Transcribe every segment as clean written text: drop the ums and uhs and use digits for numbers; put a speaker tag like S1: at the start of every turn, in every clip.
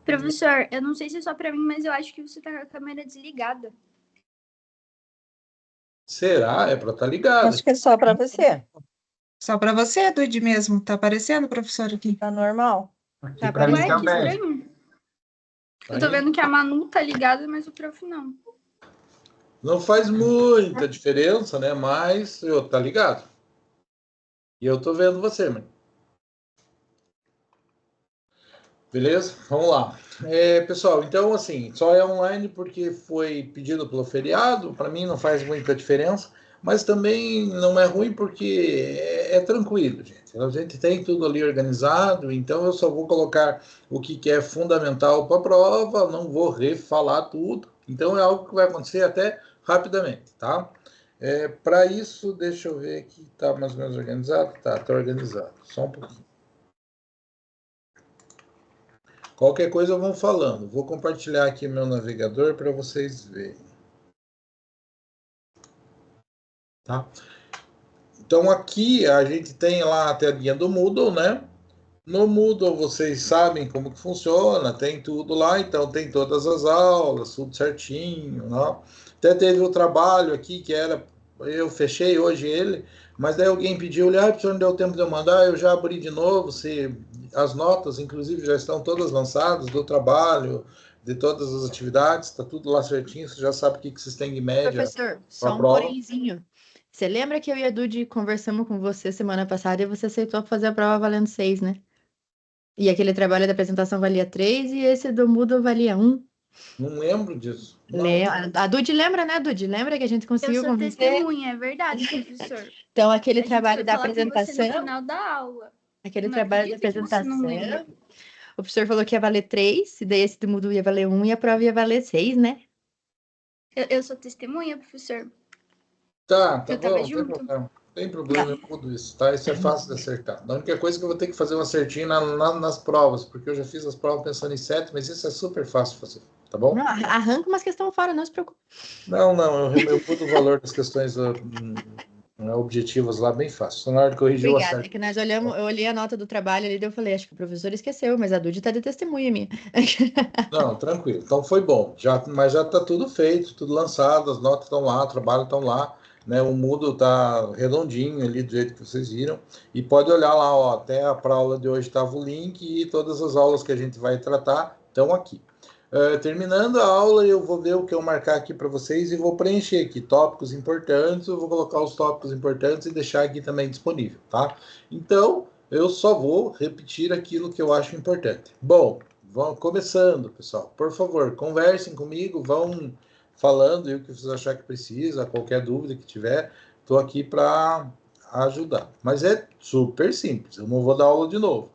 S1: Professor, eu não sei se é só para mim, mas eu acho que você tá com a câmera desligada.
S2: Será? É para estar ligado.
S3: Acho que é só para você.
S4: Só para você, Dude, mesmo. Tá aparecendo, professor, aqui?
S3: Tá normal.
S2: Aqui
S4: Tá
S2: para mim
S1: Ué, que
S2: também.
S1: estranho. Eu tô vendo que a Manu tá ligada, mas o prof não.
S2: Não faz muita diferença, né? Mas eu tá ligado. E eu tô vendo você, mãe. Beleza? Vamos lá. Pessoal, então assim, só é online porque foi pedido pelo feriado, para mim não faz muita diferença, mas também não é ruim porque é tranquilo, gente. A gente tem tudo ali organizado, então eu só vou colocar o que é fundamental para a prova, não vou refalar tudo, então é algo que vai acontecer até rapidamente, tá? Para isso, deixa eu ver aqui, tá mais ou menos organizado? Tá organizado, só um pouquinho. Qualquer coisa vão falando. Vou compartilhar aqui meu navegador para vocês verem. Tá? Então aqui a gente tem lá a telinha do Moodle, né? No Moodle vocês sabem como que funciona, tem tudo lá, então tem todas as aulas, tudo certinho, né? Até teve o trabalho aqui que era, eu fechei hoje ele, mas daí alguém pediu, professor, não deu tempo de eu mandar, eu já abri de novo, as notas, inclusive, já estão todas lançadas do trabalho, de todas as atividades, está tudo lá certinho, você já sabe o que vocês têm em média.
S5: Professor, só um porémzinho. Você lembra que eu e a Dude conversamos com você semana passada e você aceitou fazer a prova valendo 6, né? E aquele trabalho da apresentação valia 3 e esse do Moodle valia 1.
S2: Não lembro disso. Não.
S5: A Dude lembra, né, Dude? Lembra que a gente conseguiu
S1: Eu sou
S5: convencer?
S1: testemunha, é verdade, professor.
S5: Então, aquele
S1: A gente
S5: trabalho
S1: foi
S5: da
S1: falar com você
S5: apresentação,
S1: no final da aula.
S5: aquele
S1: Não
S5: trabalho da
S1: acredito que você não
S5: apresentação,
S1: lembra.
S5: o professor falou que ia valer 3, e daí esse do Moodle ia valer 1 e a prova ia valer 6, né?
S1: Eu sou testemunha, professor.
S2: Tá
S1: Eu
S2: bom,
S1: tava
S2: não tem
S1: junto.
S2: problema. Tem problema em tudo isso, tá? Isso é fácil de acertar. A única coisa é que eu vou ter que fazer um acertinho nas provas, porque eu já fiz as provas pensando em 7, mas isso é super fácil de fazer, tá bom?
S5: Não, arranca umas questões fora, não se preocupe.
S2: Não, eu mudo o valor das questões objetivas lá bem fácil. Só na hora de corrigir o
S5: Obrigada,
S2: acerto.
S5: é que nós olhamos, eu olhei a nota do trabalho ali, daí eu falei, acho que o professor esqueceu, mas a Dude tá de testemunha minha.
S2: Não, tranquilo. Então foi bom. Mas já está tudo feito, tudo lançado, as notas estão lá, o trabalho estão lá, né? O Moodle está redondinho ali do jeito que vocês viram. E pode olhar lá, ó, até para a aula de hoje estava o link e todas as aulas que a gente vai tratar estão aqui. Terminando a aula, eu vou ver o que eu marcar aqui para vocês e vou preencher aqui tópicos importantes. Eu vou colocar os tópicos importantes e deixar aqui também disponível, tá? Então, eu só vou repetir aquilo que eu acho importante. Bom, vão começando, pessoal. Por favor, conversem comigo, vão falando e o que vocês acharem que precisa, qualquer dúvida que tiver, estou aqui para ajudar. Mas é super simples, eu não vou dar aula de novo.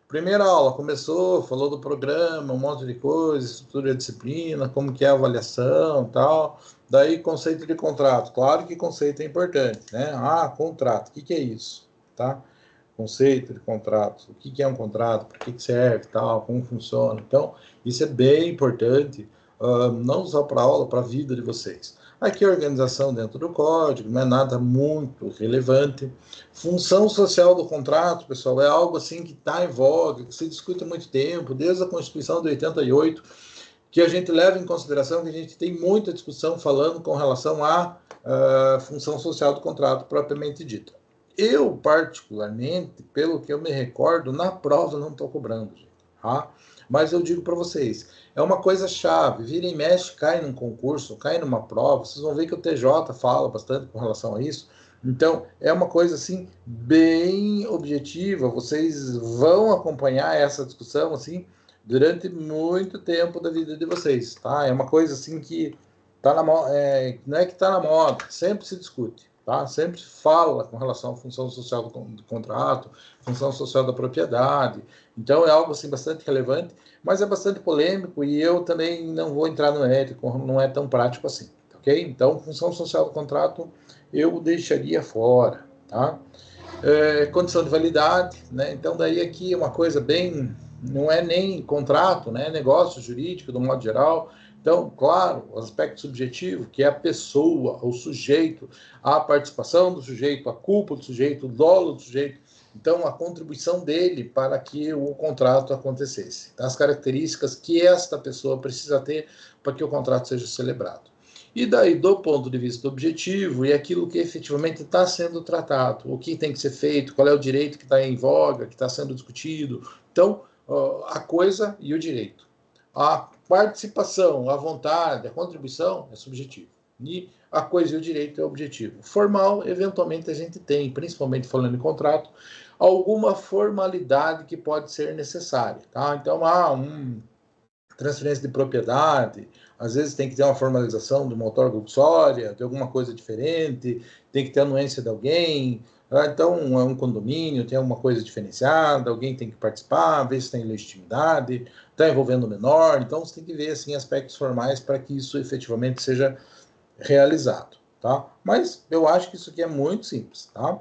S2: Primeira aula, começou, falou do programa, um monte de coisa, estrutura de disciplina, como que é a avaliação e tal. Daí, conceito de contrato. Claro que conceito é importante, né? Contrato, o que é isso? Tá? Conceito de contrato, o que é um contrato, para que serve, tal, como funciona. Então, isso é bem importante, não só para a aula, para a vida de vocês. Aqui a organização dentro do código, não é nada muito relevante. Função social do contrato, pessoal, é algo assim que está em voga, que se discute há muito tempo, desde a Constituição de 88, que a gente leva em consideração que a gente tem muita discussão falando com relação à função social do contrato propriamente dita. Eu, particularmente, pelo que eu me recordo, na prova não estou cobrando, gente, tá? Mas eu digo para vocês, é uma coisa chave, vira e mexe, cai num concurso, cai numa prova, vocês vão ver que o TJ fala bastante com relação a isso. Então, é uma coisa assim, bem objetiva, vocês vão acompanhar essa discussão, assim, durante muito tempo da vida de vocês, tá? É uma coisa assim que tá na moda, não é que está na moda, sempre se discute, tá? Sempre fala com relação à função social do contrato, função social da propriedade. Então é algo assim bastante relevante, mas é bastante polêmico e eu também não vou entrar no mérito, não é tão prático assim, ok? Então, função social do contrato eu deixaria fora, tá? Condição de validade, né? Então daí aqui é uma coisa bem, não é nem contrato, né? É negócio jurídico do modo geral. Então, claro, o aspecto subjetivo, que é a pessoa, o sujeito, a participação do sujeito, a culpa do sujeito, o dolo do sujeito, Então, a contribuição dele para que o contrato acontecesse. As características que esta pessoa precisa ter para que o contrato seja celebrado. E daí, do ponto de vista objetivo, e aquilo que efetivamente está sendo tratado, o que tem que ser feito, qual é o direito que está em voga, que está sendo discutido. Então, a coisa e o direito. A participação, a vontade, a contribuição é subjetivo. E a coisa e o direito é objetivo. Formal, eventualmente, a gente tem, principalmente falando em contrato, alguma formalidade que pode ser necessária. Tá? Então, transferência de propriedade, às vezes tem que ter uma formalização de uma outorga uxória, de alguma coisa diferente, tem que ter anuência de alguém. Então, é um condomínio, tem alguma coisa diferenciada, alguém tem que participar, ver se tem legitimidade, está envolvendo o menor. Então, você tem que ver assim, aspectos formais para que isso efetivamente seja realizado. Tá? Mas eu acho que isso aqui é muito simples. Tá?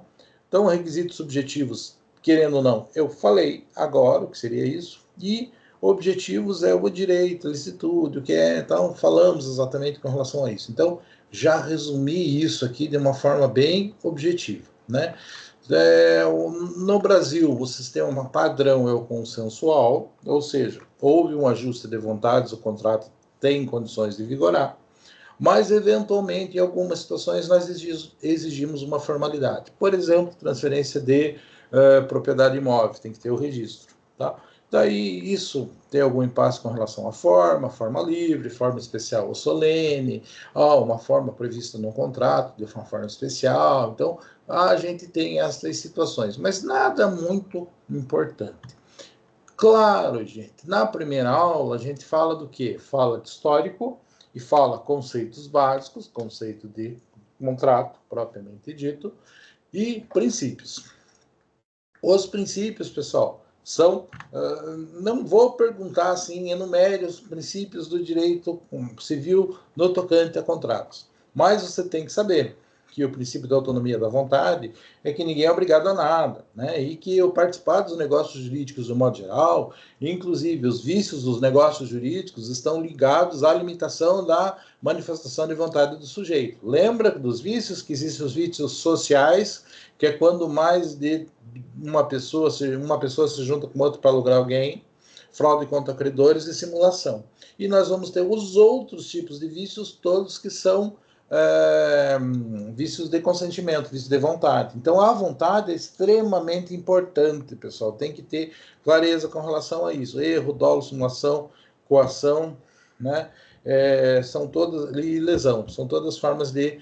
S2: Então, requisitos subjetivos, querendo ou não, eu falei agora o que seria isso, e objetivos é o direito, a licitude, o que é, então falamos exatamente com relação a isso. Então, já resumi isso aqui de uma forma bem objetiva, né? No Brasil, o sistema padrão é o consensual, ou seja, houve um ajuste de vontades, o contrato tem condições de vigorar, mas, eventualmente, em algumas situações, nós exigimos uma formalidade. Por exemplo, transferência de propriedade imóvel, tem que ter o registro, tá? Daí, isso tem algum impasse com relação à forma livre, forma especial ou solene, uma forma prevista no contrato, de uma forma especial. Então, a gente tem essas situações, mas nada muito importante. Claro, gente, na primeira aula a gente fala do quê? Fala de histórico e fala conceitos básicos, conceito de contrato, propriamente dito, e princípios. Os princípios, pessoal, são, não vou perguntar assim, enumere os princípios do direito civil no tocante a contratos, mas você tem que saber que o princípio da autonomia da vontade é que ninguém é obrigado a nada, né? E que o participar dos negócios jurídicos do modo geral, inclusive os vícios dos negócios jurídicos, estão ligados à limitação da manifestação de vontade do sujeito. Lembra dos vícios, que existem os vícios sociais, que é quando mais de uma pessoa se junta com outra para lograr alguém, fraude contra credores e simulação. E nós vamos ter os outros tipos de vícios, todos que são vícios de consentimento, vícios de vontade. Então, a vontade é extremamente importante, pessoal. Tem que ter clareza com relação a isso. Erro, dolo, simulação, coação, né? São todas, e lesão, são todas formas de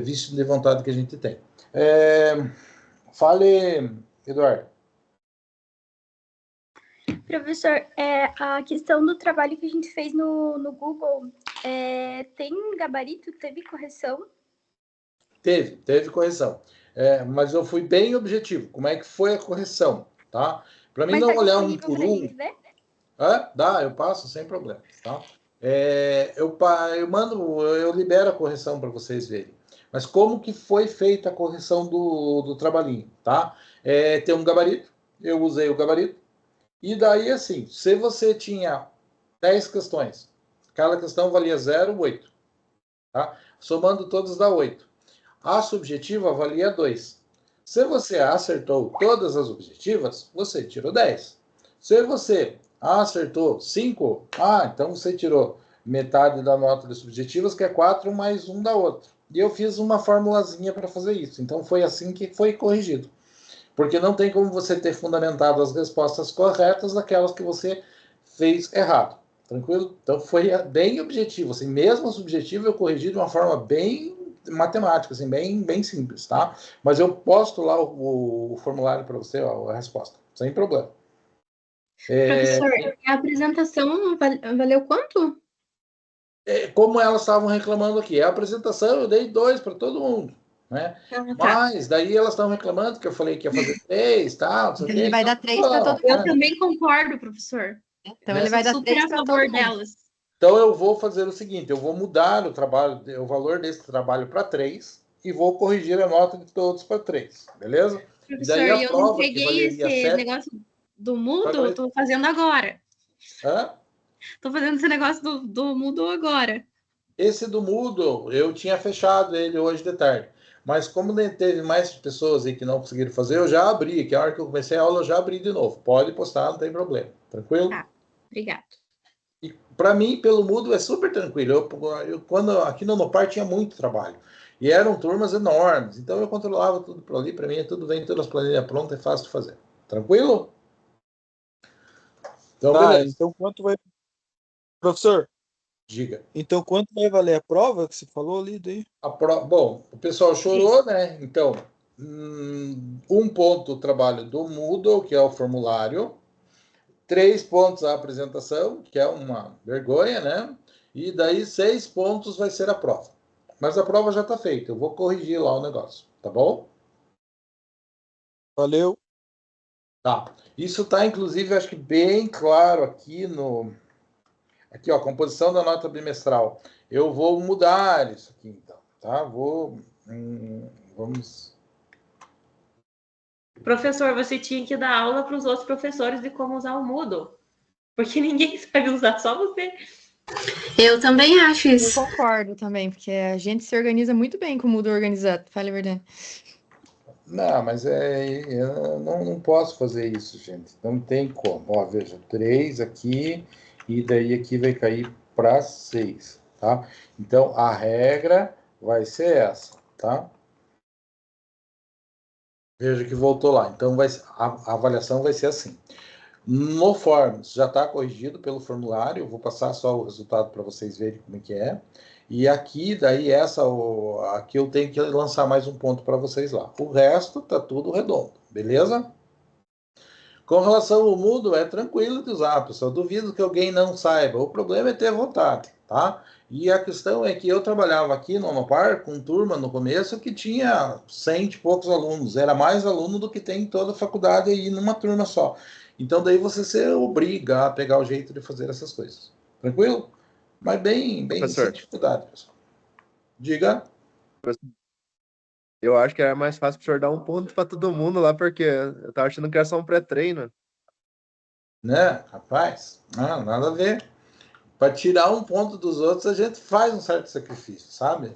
S2: vício de vontade que a gente tem. Fale, Eduardo.
S1: Professor, a questão do trabalho que a gente fez no Google, tem gabarito? Teve correção?
S2: Teve correção. Mas eu fui bem objetivo. Como é que foi a correção, tá? Para mim não olhar um por um. Dá, eu passo sem problema, tá? Eu libero a correção para vocês verem. Mas como que foi feita a correção do trabalhinho, tá? Tem um gabarito, eu usei o gabarito, e daí, assim, se você tinha 10 questões, cada questão valia 0,8, tá? Somando todas dá 8. A subjetiva valia 2. Se você acertou todas as objetivas, você tirou 10. Se você acertou 5, então você tirou metade da nota de subjetivas, que é 4, mais 1 da outra. E eu fiz uma formulazinha para fazer isso. Então, foi assim que foi corrigido. Porque não tem como você ter fundamentado as respostas corretas daquelas que você fez errado. Tranquilo? Então, foi bem objetivo. Assim, mesmo subjetivo, eu corrigi de uma forma bem matemática, assim, bem simples, tá? Mas eu posto lá o formulário para você, a resposta. Sem problema.
S1: Professor, a apresentação valeu quanto?
S2: Como elas estavam reclamando aqui, a apresentação eu dei 2 para todo mundo, né? Mas daí elas estavam reclamando que eu falei que ia fazer 3, tal, não sei o quê.
S5: Ele vai dar 3 para todo mundo.
S1: Eu também concordo, professor.
S5: Então ele vai dar 3 para todo mundo.
S1: Delas.
S2: Então eu vou fazer o seguinte, eu vou mudar o valor desse trabalho para 3 e vou corrigir a nota de todos para 3, beleza?
S1: Professor, e daí eu não peguei esse negócio do Moodle, estou fazendo agora. Estou fazendo esse negócio do Moodle agora.
S2: Esse do Moodle, eu tinha fechado ele hoje de tarde. Mas como teve mais pessoas aí que não conseguiram fazer, eu já abri, que a hora que eu comecei a aula, eu já abri de novo. Pode postar, não tem problema. Tranquilo?
S1: Tá, obrigado.
S2: E para mim, pelo Moodle, é super tranquilo. Quando aqui no Unopar tinha muito trabalho. E eram turmas enormes. Então eu controlava tudo por ali. Para mim, tudo vem, todas as planilhas prontas, é fácil de fazer. Tranquilo? Então,
S6: Tá,
S2: beleza.
S6: então quanto vai. Professor,
S2: Diga.
S6: então quanto vai valer a prova que você falou ali daí?
S2: Bom, o pessoal chorou, né? Então, um ponto o trabalho do Moodle, que é o formulário. 3 pontos a apresentação, que é uma vergonha, né? E daí 6 pontos vai ser a prova. Mas a prova já está feita. Eu vou corrigir lá o negócio, tá bom?
S6: Valeu.
S2: Tá. Isso está, inclusive, acho que bem claro aqui no... Aqui, ó, composição da nota bimestral. Eu vou mudar isso aqui, então, tá? Vamos...
S7: Professor, você tinha que dar aula para os outros professores de como usar o Moodle. Porque ninguém sabe usar, só você.
S8: Eu também acho
S5: Eu
S8: isso.
S5: concordo também, porque a gente se organiza muito bem com o Moodle organizado, fale a verdade.
S2: Não, mas eu não posso fazer isso, gente. Não tem como. Ó, veja, 3 aqui, e daí aqui vai cair para 6, tá? Então, a regra vai ser essa, tá? Veja que voltou lá. Então, a avaliação vai ser assim. No Forms, já está corrigido pelo formulário, eu vou passar só o resultado para vocês verem como é que é. E aqui, daí, aqui eu tenho que lançar mais um ponto para vocês lá. O resto tá tudo redondo, beleza? Com relação ao Moodle, é tranquilo de usar, pessoal. Duvido que alguém não saiba. O problema é ter vontade, tá? E a questão é que eu trabalhava aqui no Unopar com turma no começo que tinha 100 e poucos alunos. Era mais aluno do que tem em toda a faculdade aí numa turma só. Então, daí você se obriga a pegar o jeito de fazer essas coisas. Tranquilo? Mas bem sem dificuldade, pessoal. Diga.
S9: Eu acho que era mais fácil o senhor dar um ponto para todo mundo lá, porque eu tava achando que era só um pré-treino.
S2: Né, rapaz? Nada a ver. Para tirar um ponto dos outros, a gente faz um certo sacrifício, sabe?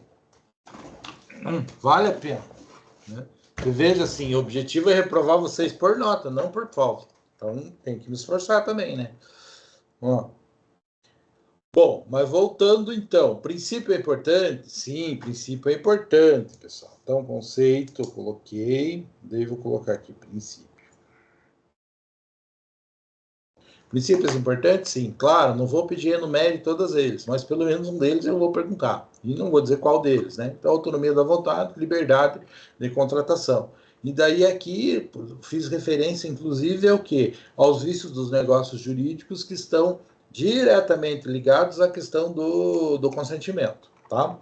S2: Vale a pena. Né? E veja assim, o objetivo é reprovar vocês por nota, não por falta. Então, tem que me esforçar também, né? Ó. Bom, mas voltando então, princípio é importante? Sim, princípio é importante, pessoal. Então, conceito, eu coloquei, devo colocar aqui princípio. Princípios importantes? Sim, claro, não vou pedir enumere todos eles, mas pelo menos um deles eu vou perguntar. E não vou dizer qual deles, né? Então, autonomia da vontade, liberdade de contratação. E daí aqui, fiz referência, inclusive, ao quê? Aos vícios dos negócios jurídicos que estão diretamente ligados à questão do consentimento, tá?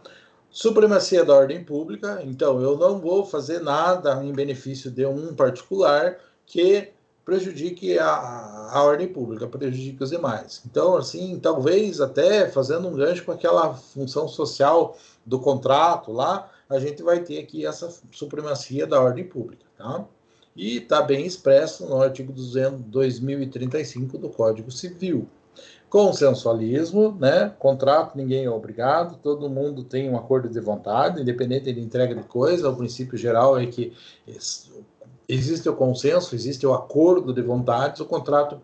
S2: Supremacia da ordem pública, então eu não vou fazer nada em benefício de um particular que prejudique a ordem pública, prejudique os demais. Então, assim, talvez até fazendo um gancho com aquela função social do contrato lá, a gente vai ter aqui essa supremacia da ordem pública, tá? E está bem expresso no artigo 2035 do Código Civil. Consensualismo, né? Contrato, ninguém é obrigado, todo mundo tem um acordo de vontade, independente de entrega de coisa. O princípio geral é que existe o consenso, existe o acordo de vontades, o contrato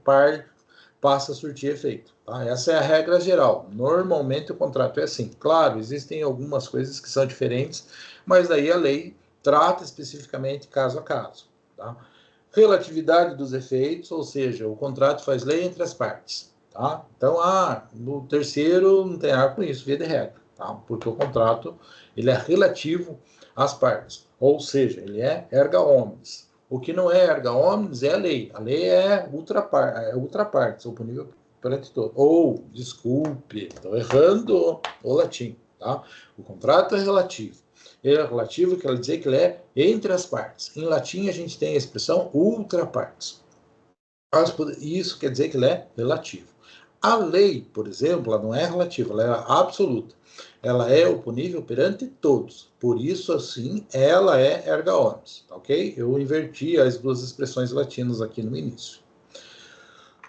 S2: passa a surtir efeito. Tá? Essa é a regra geral. Normalmente o contrato é assim. Claro, existem algumas coisas que são diferentes, mas daí a lei trata especificamente caso a caso. Tá? Relatividade dos efeitos, ou seja, o contrato faz lei entre as partes. Tá? Então, no terceiro não tem nada com isso, via de regra, tá? Porque o contrato ele é relativo às partes, ou seja, ele é erga omnes. O que não é erga omnes é a lei. A lei é ultra partes, ou punível perante todo. Ou, desculpe, estou errando o latim, tá? O contrato é relativo. Ele é relativo, quer dizer que ele é entre as partes. Em latim, a gente tem a expressão ultra partes. Isso quer dizer que ele é relativo. A lei, por exemplo, ela não é relativa, ela é absoluta. Ela é oponível perante todos. Por isso, assim, ela é erga omnes, ok? Eu inverti as duas expressões latinas aqui no início.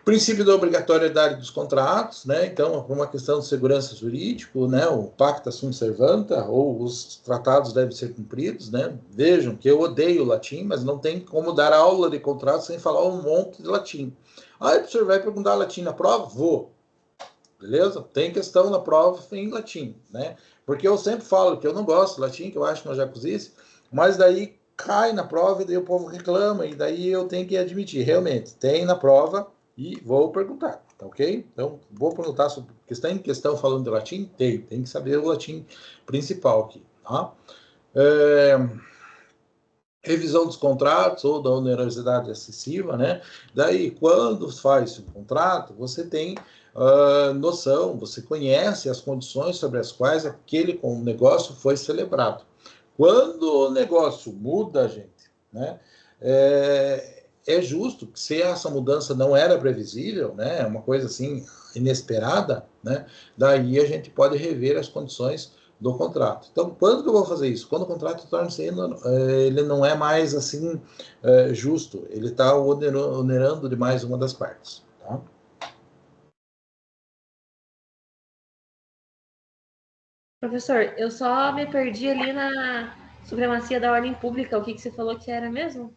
S2: Princípio da obrigatoriedade dos contratos, né? Então, por uma questão de segurança jurídica, né? O pacta sunt servanda, ou os tratados devem ser cumpridos, né? Vejam que eu odeio latim, mas não tem como dar aula de contrato sem falar um monte de latim. Aí o professor vai perguntar latim na prova? Vou. Beleza? Tem questão na prova em latim, né? Porque eu sempre falo que eu não gosto de latim, que eu acho uma jacuzice, mas daí cai na prova e daí o povo reclama, e daí eu tenho que admitir, realmente, tem na prova e vou perguntar, tá ok? Então, vou perguntar sobre questão falando de latim? Tem que saber o latim principal aqui, tá? Revisão dos contratos ou da onerosidade excessiva, né? Daí, quando faz um contrato, você tem noção, você conhece as condições sobre as quais aquele negócio foi celebrado. Quando o negócio muda, gente, né? É justo que se essa mudança não era previsível, né? Uma coisa assim inesperada, né? Daí a gente pode rever as condições do contrato. Então, quando que eu vou fazer isso? Quando o contrato torna-se, ele não é mais assim justo, ele está onerando demais uma das partes, tá?
S7: Professor, eu só me perdi ali na supremacia da ordem pública. O que você falou que era mesmo?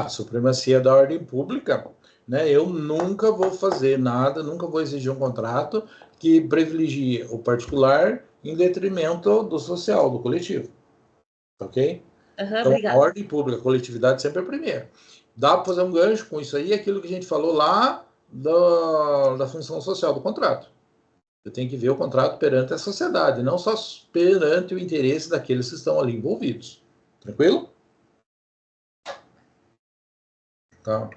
S2: Supremacia da ordem pública, né? Eu nunca vou fazer nada, nunca vou exigir um contrato que privilegie o particular em detrimento do social, do coletivo. Ok? Então,
S7: Obrigada.
S2: a ordem pública, a coletividade sempre é primeiro. Dá para fazer um gancho com isso aí, aquilo que a gente falou lá da função social do contrato. Eu tenho que ver o contrato perante a sociedade, não só perante o interesse daqueles que estão ali envolvidos. Tranquilo? Tá.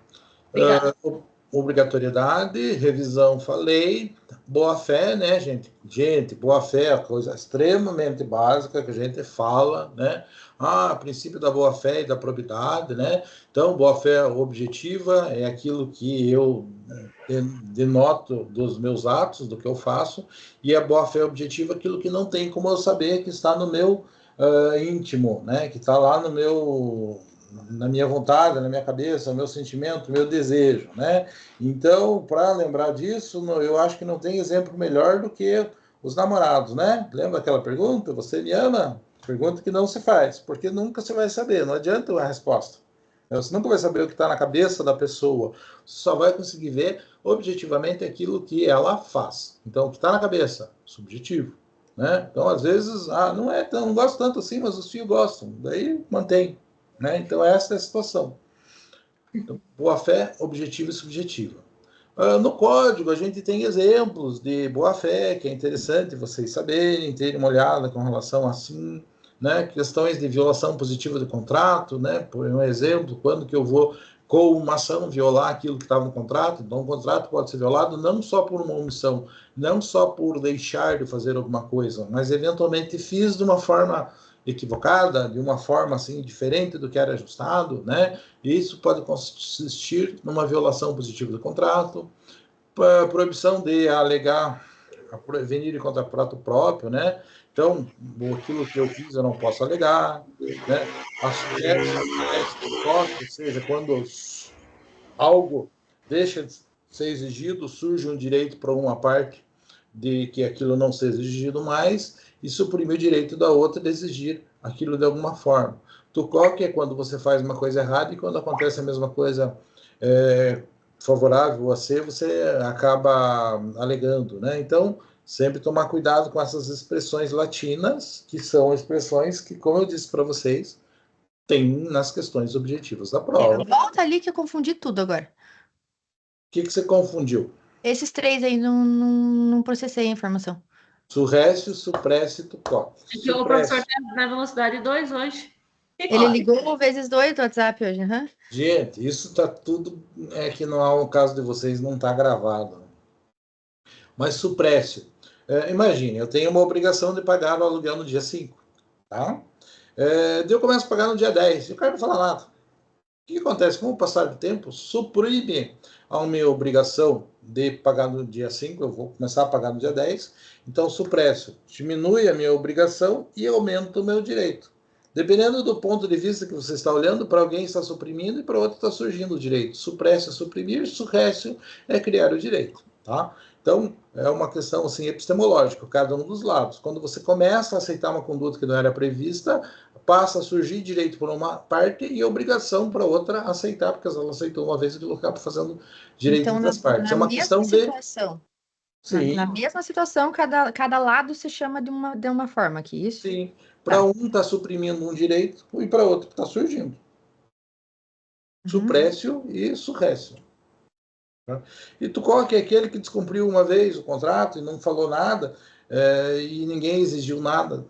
S2: Obrigatoriedade, revisão, falei. Boa-fé, né, gente? Gente, boa-fé é a coisa extremamente básica que a gente fala, né? Princípio da boa-fé e da probidade, né? Então, boa-fé objetiva é aquilo que eu denoto dos meus atos, do que eu faço, e a boa-fé objetiva é aquilo que não tem como eu saber, que está no meu íntimo, né? Que está lá na minha vontade, na minha cabeça, no meu sentimento, no meu desejo, né? Então, para lembrar disso, eu acho que não tem exemplo melhor do que os namorados, né? Lembra aquela pergunta? Você me ama? Pergunta que não se faz, porque nunca você vai saber, não adianta a resposta. Você nunca vai saber o que está na cabeça da pessoa, você só vai conseguir ver objetivamente aquilo que ela faz. Então, o que está na cabeça? Subjetivo, né? Então, às vezes, não gosto tanto assim, mas os filhos gostam, daí mantém. Né? Então, essa é a situação. Então, boa-fé, objetiva e subjetiva. No código, a gente tem exemplos de boa-fé, que é interessante vocês saberem, terem uma olhada com relação assim, né? Questões de violação positiva do contrato, né? Por um exemplo, quando que eu vou, com uma ação, violar aquilo que estava no contrato. Então, o contrato pode ser violado não só por uma omissão, não só por deixar de fazer alguma coisa, mas eventualmente fiz de uma forma equivocada, de uma forma assim diferente do que era ajustado, né? Isso pode consistir numa violação positiva do contrato, proibição de alegar, venir contra prato próprio, né? Então, aquilo que eu fiz eu não posso alegar, né? Ou seja, quando algo deixa de ser exigido, surge um direito para uma parte de que aquilo não seja exigido mais, e suprimir o direito da outra de exigir aquilo de alguma forma. Tucoque é quando você faz uma coisa errada e quando acontece a mesma coisa favorável a você acaba alegando, né? Então, sempre tomar cuidado com essas expressões latinas, que são expressões que, como eu disse para vocês, tem nas questões objetivas da prova.
S5: Volta ali que eu confundi tudo agora.
S2: O que você confundiu?
S5: Esses três aí, não processei a informação.
S2: Surrécio, supresse e tucoque.
S7: Porque o professor está na velocidade 2 hoje.
S5: Ele ligou vezes 2 do WhatsApp hoje, uhum.
S2: Gente, isso tá tudo... que não há um caso de vocês, não está gravado. Mas suprécio. Imagine, eu tenho uma obrigação de pagar o aluguel no dia 5. Tá? Eu começo a pagar no dia 10. E o cara não fala nada. O que acontece? Com o passar do tempo, suprime a minha obrigação de pagar no dia 5, eu vou começar a pagar no dia 10. Então, supresso, diminui a minha obrigação e aumenta o meu direito. Dependendo do ponto de vista que você está olhando, para alguém está suprimindo e para outro está surgindo o direito. Supressio é suprimir, surrécio é criar o direito, tá? Então, é uma questão assim, epistemológica, cada um dos lados. Quando você começa a aceitar uma conduta que não era prevista, passa a surgir direito por uma parte e obrigação para outra aceitar, porque ela aceitou uma vez e colocou para fazendo direito
S5: Então,
S2: das partes. É
S5: na
S2: uma questão
S5: mesma
S2: de...
S5: situação,
S2: Sim,
S5: na mesma situação, cada lado se chama de uma forma aqui, isso?
S2: sim. Para um está suprimindo um direito e para outro está surgindo. Suprécio e surrécio. E Tucoque é aquele que descumpriu uma vez o contrato e não falou nada, e ninguém exigiu nada.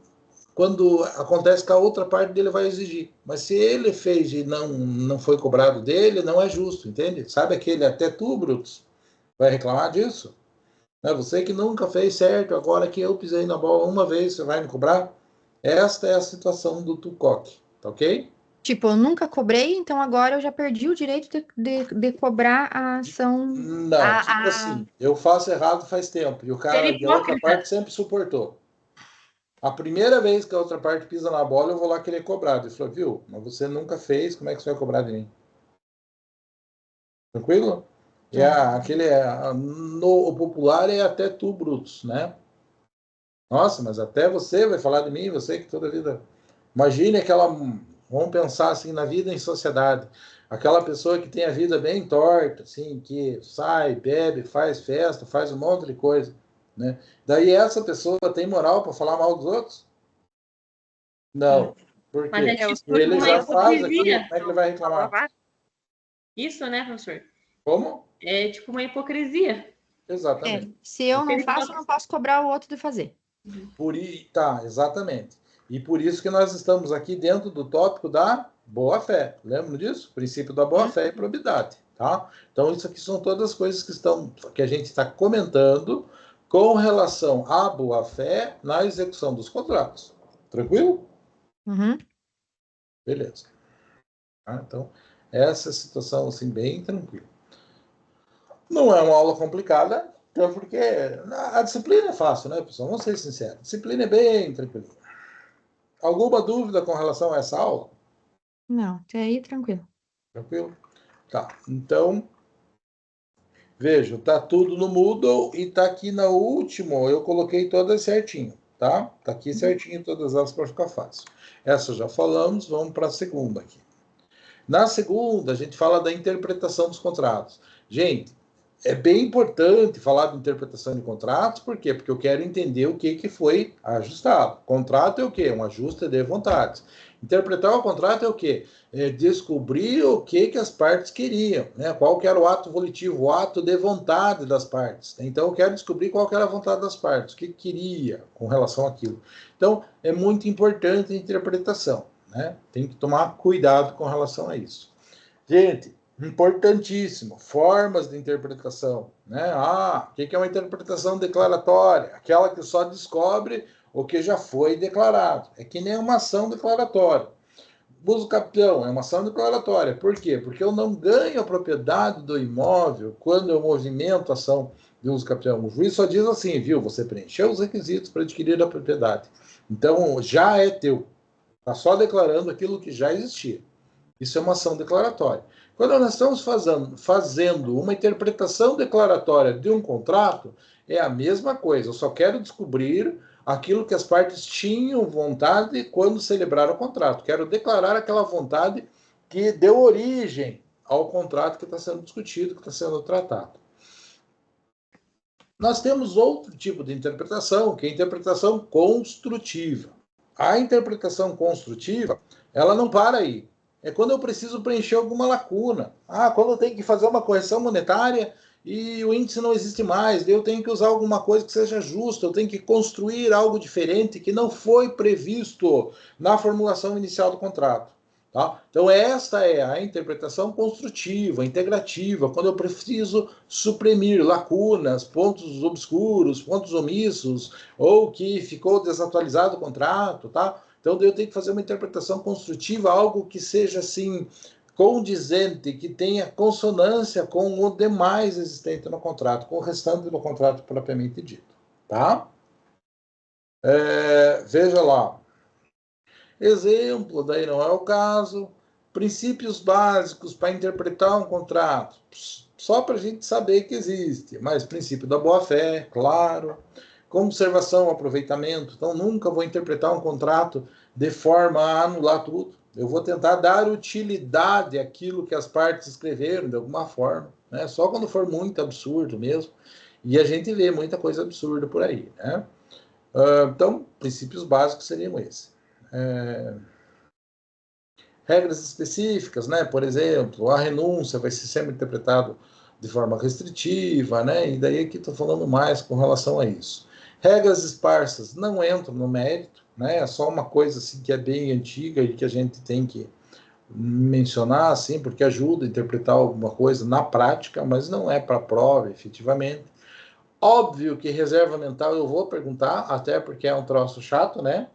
S2: Quando acontece que a outra parte dele vai exigir. Mas se ele fez e não foi cobrado dele, não é justo, entende? Sabe aquele até tu, Brutus, vai reclamar disso? Você que nunca fez certo, agora que eu pisei na bola uma vez, você vai me cobrar? Esta é a situação do Tucoque, tá ok?
S5: Tipo, eu nunca cobrei, então agora eu já perdi o direito de cobrar a ação.
S2: Não, tipo assim, eu faço errado faz tempo, e o cara da outra parte sempre suportou. A primeira vez que a outra parte pisa na bola, eu vou lá querer cobrar. Ele falou, viu, mas você nunca fez, como é que você vai cobrar de mim? Tranquilo? O popular é até tu, Brutus, né? Nossa, mas até você vai falar de mim, você que toda a vida... Imagine aquela... Vamos pensar assim na vida em sociedade. Aquela pessoa que tem a vida bem torta, assim, que sai, bebe, faz festa, faz um monte de coisa, né? Daí essa pessoa tem moral para falar mal dos outros? Não. Por quê? Ele já faz aquilo, como é que ele vai reclamar?
S7: Isso, né, professor?
S2: Como?
S7: É tipo uma hipocrisia.
S2: Exatamente.
S5: Se eu não faço, eu não posso cobrar o outro de fazer.
S2: Tá, exatamente. E por isso que nós estamos aqui dentro do tópico da boa-fé. Lembra disso? Princípio da boa-fé e probidade, tá? Então, isso aqui são todas as coisas que a gente está comentando com relação à boa-fé na execução dos contratos. Tranquilo? Beleza. Então, essa situação, assim, bem tranquila. Não é uma aula complicada, até porque a disciplina é fácil, né, pessoal? Vamos ser sinceros. A disciplina é bem tranquila. Alguma dúvida com relação a essa aula?
S5: Não, até aí tranquilo.
S2: Tranquilo? Tá, então, veja, tá tudo no Moodle e tá aqui na última, eu coloquei todas certinho, tá? Tá aqui certinho todas elas para ficar fácil. Essa já falamos, vamos para a segunda aqui. Na segunda, a gente fala da interpretação dos contratos. Gente, é bem importante falar de interpretação de contratos, por quê? Porque eu quero entender o que foi ajustado. Contrato é o quê? Um ajuste de vontades. Interpretar o contrato é o quê? É descobrir o que as partes queriam, né? Qual que era o ato volitivo, o ato de vontade das partes. Então, eu quero descobrir qual que era a vontade das partes, o que queria com relação àquilo. Então, é muito importante a interpretação, né? Tem que tomar cuidado com relação a isso. Gente, importantíssimo, formas de interpretação, né? O que é uma interpretação declaratória? Aquela que só descobre o que já foi declarado. É que nem uma ação declaratória. Uso capião é uma ação declaratória. Por quê? Porque eu não ganho a propriedade do imóvel quando eu movimento a ação de uso capião. O juiz só diz assim, viu? Você preencheu os requisitos para adquirir a propriedade. Então, já é teu. Está só declarando aquilo que já existia. Isso é uma ação declaratória. Quando nós estamos fazendo uma interpretação declaratória de um contrato, é a mesma coisa. Eu só quero descobrir aquilo que as partes tinham vontade quando celebraram o contrato. Quero declarar aquela vontade que deu origem ao contrato que está sendo discutido, que está sendo tratado. Nós temos outro tipo de interpretação, que é a interpretação construtiva. A interpretação construtiva, ela não para aí. É quando eu preciso preencher alguma lacuna. Quando eu tenho que fazer uma correção monetária e o índice não existe mais, eu tenho que usar alguma coisa que seja justa, eu tenho que construir algo diferente que não foi previsto na formulação inicial do contrato. Tá? Então, esta é a interpretação construtiva, integrativa, quando eu preciso suprimir lacunas, pontos obscuros, pontos omissos, ou que ficou desatualizado o contrato, tá? Então, eu tenho que fazer uma interpretação construtiva, algo que seja, assim, condizente, que tenha consonância com o demais existente no contrato, com o restante do contrato propriamente dito, tá? Veja lá. Exemplo, daí não é o caso. Princípios básicos para interpretar um contrato, só para a gente saber que existe, mas princípio da boa-fé, claro. Conservação, aproveitamento. Então, nunca vou interpretar um contrato de forma a anular tudo. Eu vou tentar dar utilidade àquilo que as partes escreveram, de alguma forma, né? Só quando for muito absurdo mesmo. E a gente vê muita coisa absurda por aí, né? Então, princípios básicos seriam esses. Regras específicas, né? Por exemplo, a renúncia vai ser sempre interpretado de forma restritiva, né? E daí aqui estou falando mais com relação a isso. Regras esparsas não entram no mérito, né? É só uma coisa assim que é bem antiga e que a gente tem que mencionar, assim, porque ajuda a interpretar alguma coisa na prática, mas não é para prova, efetivamente. Óbvio que reserva mental eu vou perguntar, até porque é um troço chato, né?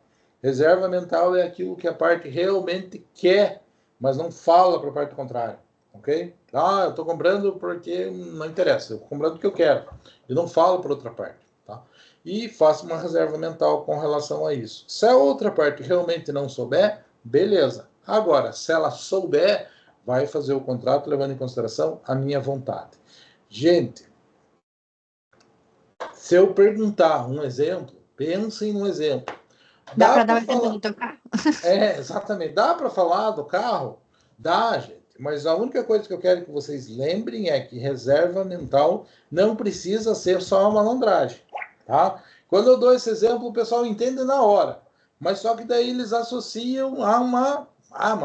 S2: Reserva mental é aquilo que a parte realmente quer, mas não fala para a parte contrária, ok? Ah, eu estou comprando porque não interessa, eu estou comprando porque eu quero. E não falo para outra parte, tá? E faço uma reserva mental com relação a isso. Se a outra parte realmente não souber, beleza. Agora, se ela souber, vai fazer o contrato levando em consideração a minha vontade. Gente, se eu perguntar um exemplo, pensem num exemplo.
S5: Dá para dar um exemplo do teu carro?
S2: Exatamente. Dá para falar do carro? Dá, gente. Mas a única coisa que eu quero que vocês lembrem é que reserva mental não precisa ser só uma malandragem, tá? Quando eu dou esse exemplo, o pessoal entende na hora. Mas só que daí eles associam a uma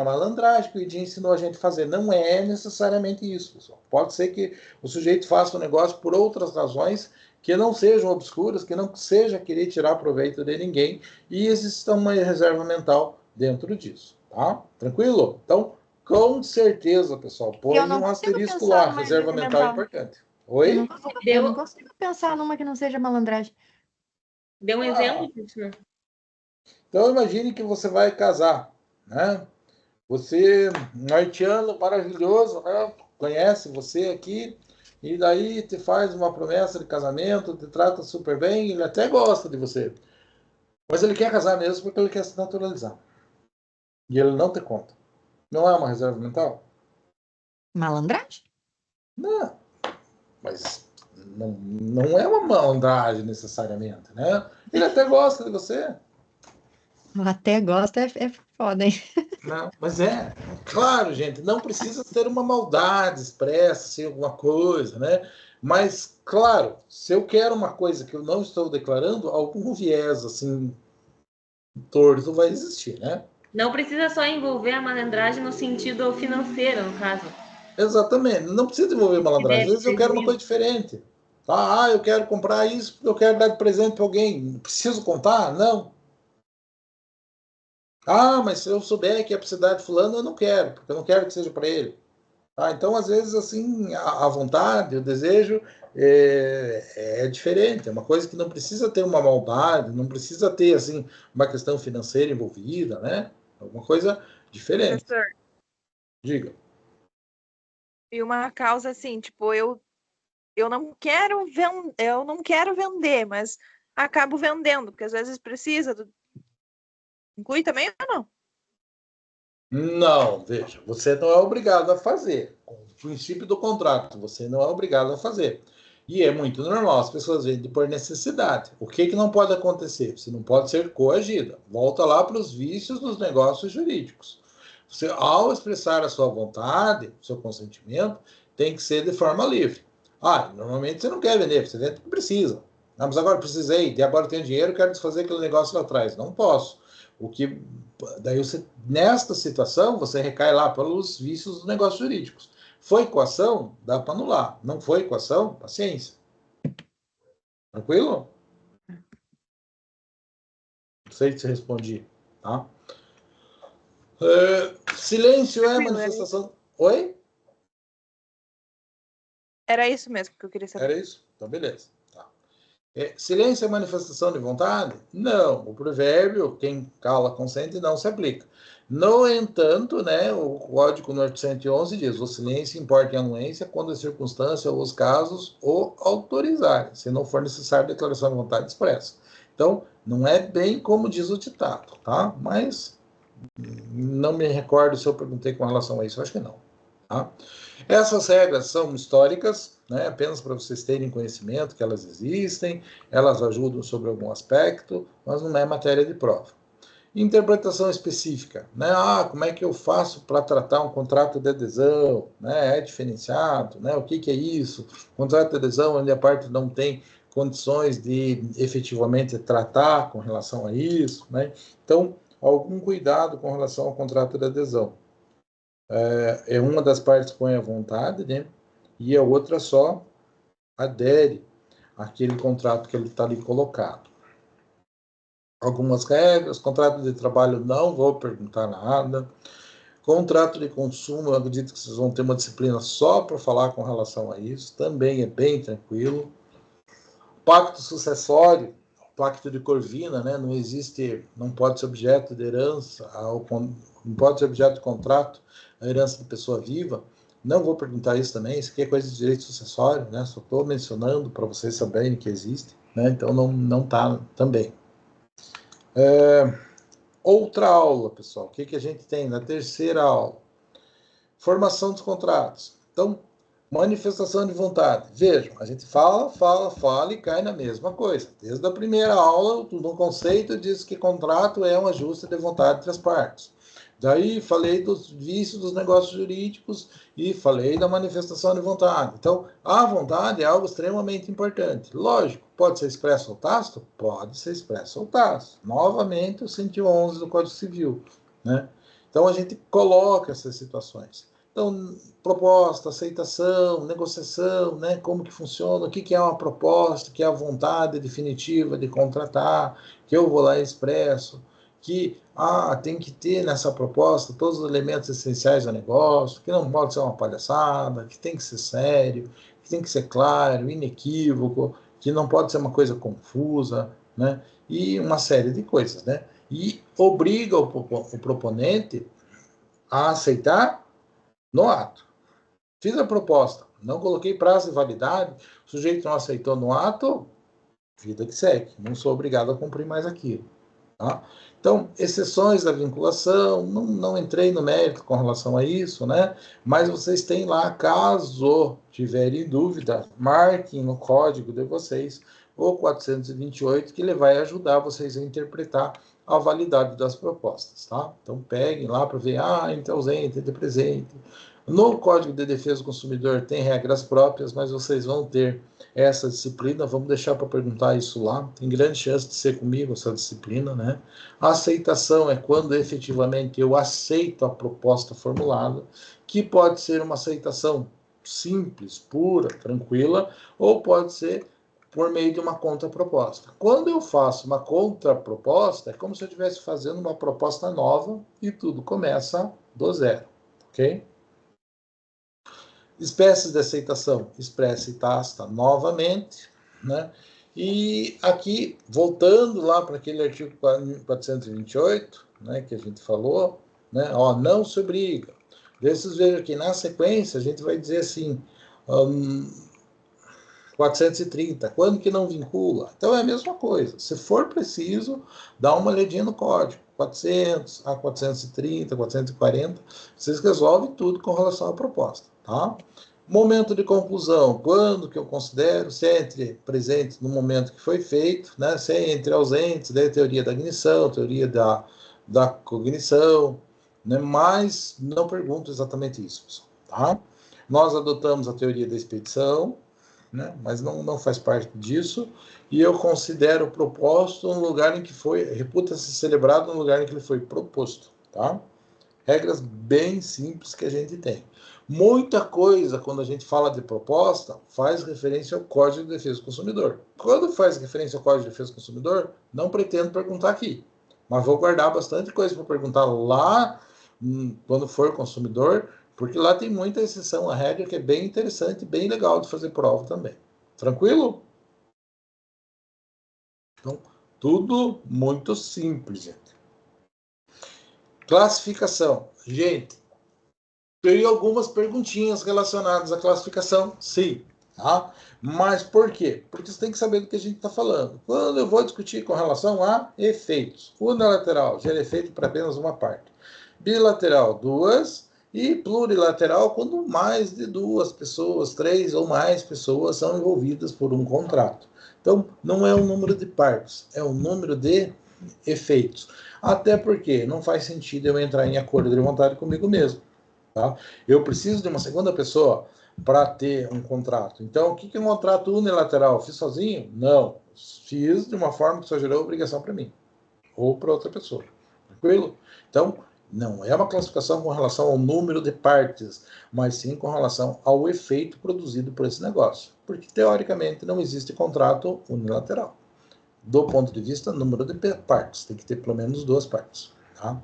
S2: malandragem que o Edinho ensinou a gente a fazer. Não é necessariamente isso, pessoal. Pode ser que o sujeito faça o negócio por outras razões que não sejam obscuras, que não seja querer tirar proveito de ninguém, e existe uma reserva mental dentro disso, tá? Tranquilo? Então, com certeza, pessoal, põe um asterisco lá, reserva mental é importante. Oi?
S5: Eu não consigo pensar numa que não seja malandragem.
S7: Dê um exemplo, Cristina.
S2: Então, imagine que você vai casar, né? Você, um haitiano maravilhoso, né? Conhece você aqui, e daí te faz uma promessa de casamento, te trata super bem, ele até gosta de você. Mas ele quer casar mesmo porque ele quer se naturalizar. E ele não te conta. Não é uma reserva mental?
S5: Malandragem?
S2: Não. Mas não é uma malandragem necessariamente, né? Ele até gosta de você.
S5: Até gosta é foda, hein?
S2: Não, mas claro, gente, não precisa ter uma maldade expressa, assim, alguma coisa, né? Mas, claro, se eu quero uma coisa que eu não estou declarando, algum viés, assim, torto vai existir, né?
S7: Não precisa só envolver a malandragem no sentido financeiro, no caso.
S2: Exatamente, não precisa envolver malandragem. Às vezes eu quero uma coisa diferente. Tá? Eu quero comprar isso porque eu quero dar de presente para alguém. Preciso contar? Não. Mas se eu souber que é para cidade fulano, eu não quero, porque eu não quero que seja para ele. Então, às vezes, assim, a vontade, o desejo é diferente. É uma coisa que não precisa ter uma maldade, não precisa ter, assim, uma questão financeira envolvida, né? Alguma coisa diferente.
S3: Professor,
S2: Diga.
S3: e uma causa assim, tipo, eu não quero vender, mas acabo vendendo, porque às vezes precisa. Inclui também ou não?
S2: Não, veja, você não é obrigado a fazer. Com o princípio do contrato, você não é obrigado a fazer. E é muito normal, as pessoas vendem por necessidade. O que não pode acontecer? Você não pode ser coagida. Volta lá para os vícios dos negócios jurídicos. Você, ao expressar a sua vontade, seu consentimento, tem que ser de forma livre. Normalmente você não quer vender, você vende porque precisa. Mas agora precisei, e agora tenho dinheiro, quero desfazer aquele negócio lá atrás. Não posso. Daí você, nesta situação, você recai lá pelos vícios dos negócios jurídicos. Foi coação? Dá para anular. Não foi coação? Paciência. Tranquilo? Não sei se respondi, tá? Silêncio é manifestação... Oi?
S3: Era isso mesmo que eu queria saber.
S2: Era isso? Então, beleza. Tá. Silêncio é manifestação de vontade? Não. O provérbio, quem cala consente, não se aplica. No entanto, né, o Código número 111 diz: o silêncio importa em anuência quando a circunstância ou os casos o autorizarem, se não for necessário declaração de vontade expressa. Então, não é bem como diz o ditado, tá? Mas Não me recordo se eu perguntei com relação a isso, acho que não. Tá? Essas regras são históricas, né, apenas para vocês terem conhecimento que elas existem, elas ajudam sobre algum aspecto, mas não é matéria de prova. Interpretação específica, né? Como é que eu faço para tratar um contrato de adesão, né? É diferenciado, né? O que é isso? Contrato de adesão onde a parte não tem condições de efetivamente tratar com relação a isso, né? Então, algum cuidado com relação ao contrato de adesão. Uma das partes põe à vontade, né? E a outra só adere àquele contrato que ele está ali colocado. Algumas regras, contrato de trabalho não vou perguntar nada. Contrato de consumo, eu acredito que vocês vão ter uma disciplina só para falar com relação a isso, também é bem tranquilo. Pacto sucessório, pacto de Corvina, né? Não existe, não pode ser objeto de herança, não pode ser objeto de contrato a herança de pessoa viva. Não vou perguntar isso também, isso aqui é coisa de direito sucessório, né? Só estou mencionando para vocês saberem que existe, né? Então não está também. Outra aula, pessoal, o que a gente tem na terceira aula? Formação dos contratos. Então, manifestação de vontade. Vejam, a gente fala e cai na mesma coisa. Desde a primeira aula, no conceito diz que contrato é um ajuste de vontade entre as partes. Daí falei dos vícios dos negócios jurídicos e falei da manifestação de vontade. Então, a vontade é algo extremamente importante. Lógico, pode ser expresso ou tácito? Pode ser expresso ou tácito. Novamente, o 111 do Código Civil, né? Então, a gente coloca essas situações. Então, proposta, aceitação, negociação, né? Como que funciona, o que é uma proposta, que é a vontade definitiva de contratar, que eu vou lá e expresso, que tem que ter nessa proposta todos os elementos essenciais do negócio, que não pode ser uma palhaçada, que tem que ser sério, que tem que ser claro, inequívoco, que não pode ser uma coisa confusa, né? E uma série de coisas, né? E obriga o proponente a aceitar no ato. Fiz a proposta, não coloquei prazo de validade, o sujeito não aceitou no ato, vida que segue, não sou obrigado a cumprir mais aquilo. Tá? Então, exceções da vinculação, não entrei no mérito com relação a isso, né? Mas vocês têm lá, caso tiverem dúvida, marquem no código de vocês o 428, que ele vai ajudar vocês a interpretar a validade das propostas, tá? Então, peguem lá para ver, entre ausente, entre presente. No Código de Defesa do Consumidor tem regras próprias, mas vocês vão ter essa disciplina, vamos deixar para perguntar isso lá, tem grande chance de ser comigo essa disciplina, né? A aceitação é quando efetivamente eu aceito a proposta formulada, que pode ser uma aceitação simples, pura, tranquila, ou pode ser por meio de uma contraproposta. Quando eu faço uma contraproposta, é como se eu estivesse fazendo uma proposta nova e tudo começa do zero, ok? Espécies de aceitação, expressa e tácita, novamente, né? E aqui, voltando lá para aquele artigo 428, né, que a gente falou, né, não se obriga. Vocês vejam que na sequência a gente vai dizer assim, 430, quando que não vincula? Então é a mesma coisa. Se for preciso, dá uma olhadinha no código. 400, 430, 440, vocês resolvem tudo com relação à proposta, tá? Momento de conclusão, quando que eu considero, se é entre presentes no momento que foi feito, né? Se é entre ausentes, daí a teoria da ignição, teoria da cognição, né? Mas não pergunto exatamente isso, pessoal, tá? Nós adotamos a teoria da expedição, né? Mas não faz parte disso, e eu considero proposto no lugar em que foi, reputa-se celebrado no lugar em que ele foi proposto, tá? Regras bem simples que a gente tem. Muita coisa, quando a gente fala de proposta, faz referência ao Código de Defesa do Consumidor. Quando faz referência ao Código de Defesa do Consumidor, não pretendo perguntar aqui, mas vou guardar bastante coisa para perguntar lá, quando for consumidor, porque lá tem muita exceção à regra que é bem interessante e bem legal de fazer prova também. Tranquilo? Então, tudo muito simples, gente. Classificação. Gente, tem algumas perguntinhas relacionadas à classificação, sim. Tá? Mas por quê? Porque você tem que saber do que a gente está falando. Quando eu vou discutir com relação a efeitos, unilateral gera efeito para apenas uma parte. bilateral, 2, e plurilateral, quando mais de 2 pessoas, 3 ou mais pessoas são envolvidas por um contrato. Então, não é o número de partes, é o número de efeitos. Até porque não faz sentido eu entrar em acordo de vontade comigo mesmo. Tá? Eu preciso de uma segunda pessoa para ter um contrato. Então, o que é um contrato unilateral? Fiz sozinho? Não. Fiz de uma forma que só gerou obrigação para mim ou para outra pessoa. Tranquilo? Então, não é uma classificação com relação ao número de partes, mas sim com relação ao efeito produzido por esse negócio. Porque, teoricamente, não existe contrato unilateral. Do ponto de vista número de partes, tem que ter pelo menos 2 partes. Tá?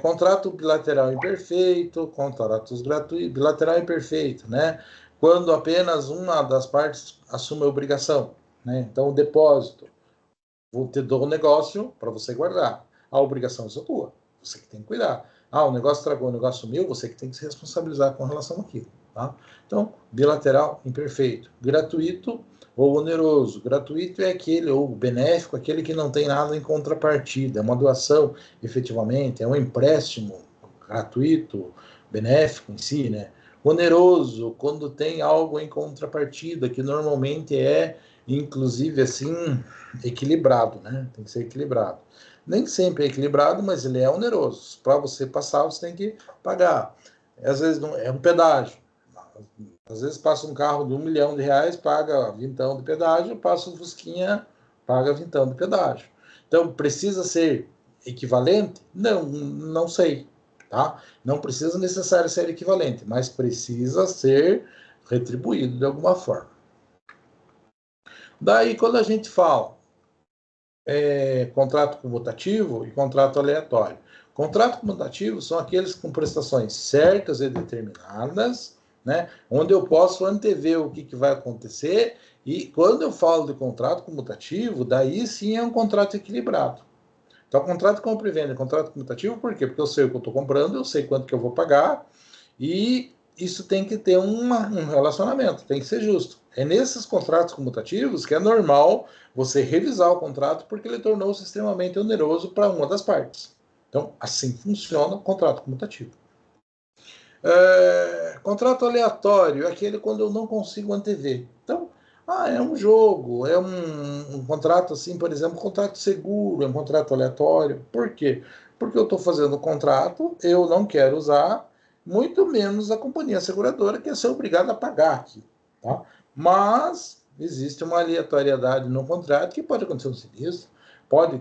S2: Contrato bilateral imperfeito, contratos gratuitos, bilateral imperfeito, né? Quando apenas uma das partes assume a obrigação, né? Então, o depósito, vou te dar um negócio para você guardar. A obrigação é sua, você que tem que cuidar. O negócio estragou, o negócio sumiu, você que tem que se responsabilizar com relação àquilo, tá? Então, bilateral imperfeito, gratuito ou oneroso. Gratuito é aquele, ou benéfico, aquele que não tem nada em contrapartida, é uma doação, efetivamente, é um empréstimo gratuito, benéfico em si, né? Oneroso, quando tem algo em contrapartida, que normalmente é, inclusive, assim, equilibrado, né? Tem que ser equilibrado. Nem sempre é equilibrado, mas ele é oneroso. Para você passar, você tem que pagar. Às vezes não, é um pedágio. Às vezes passa um carro de R$1 milhão, paga vintão de pedágio, passa um Fusquinha, paga vintão de pedágio. Então, precisa ser equivalente? Não, não sei, tá? Não precisa necessariamente ser equivalente, mas precisa ser retribuído de alguma forma. Daí, quando a gente fala contrato comutativo e contrato aleatório. Contrato comutativo são aqueles com prestações certas e determinadas, né, onde eu posso antever o que vai acontecer, e quando eu falo de contrato comutativo, daí sim é um contrato equilibrado. Então, contrato de compra e venda, contrato comutativo, por quê? Porque eu sei o que eu estou comprando, eu sei quanto que eu vou pagar, e isso tem que ter um relacionamento, tem que ser justo. É nesses contratos comutativos que é normal você revisar o contrato porque ele tornou-se extremamente oneroso para uma das partes. Então, assim funciona o contrato comutativo. Contrato aleatório é aquele quando eu não consigo antever. Então, é um jogo, é um contrato assim, por exemplo, um contrato seguro, é um contrato aleatório. Por quê? Porque eu estou fazendo um contrato, eu não quero usar, muito menos a companhia seguradora, que é ser obrigada a pagar aqui. Tá? Mas existe uma aleatoriedade no contrato que pode acontecer um sinistro, pode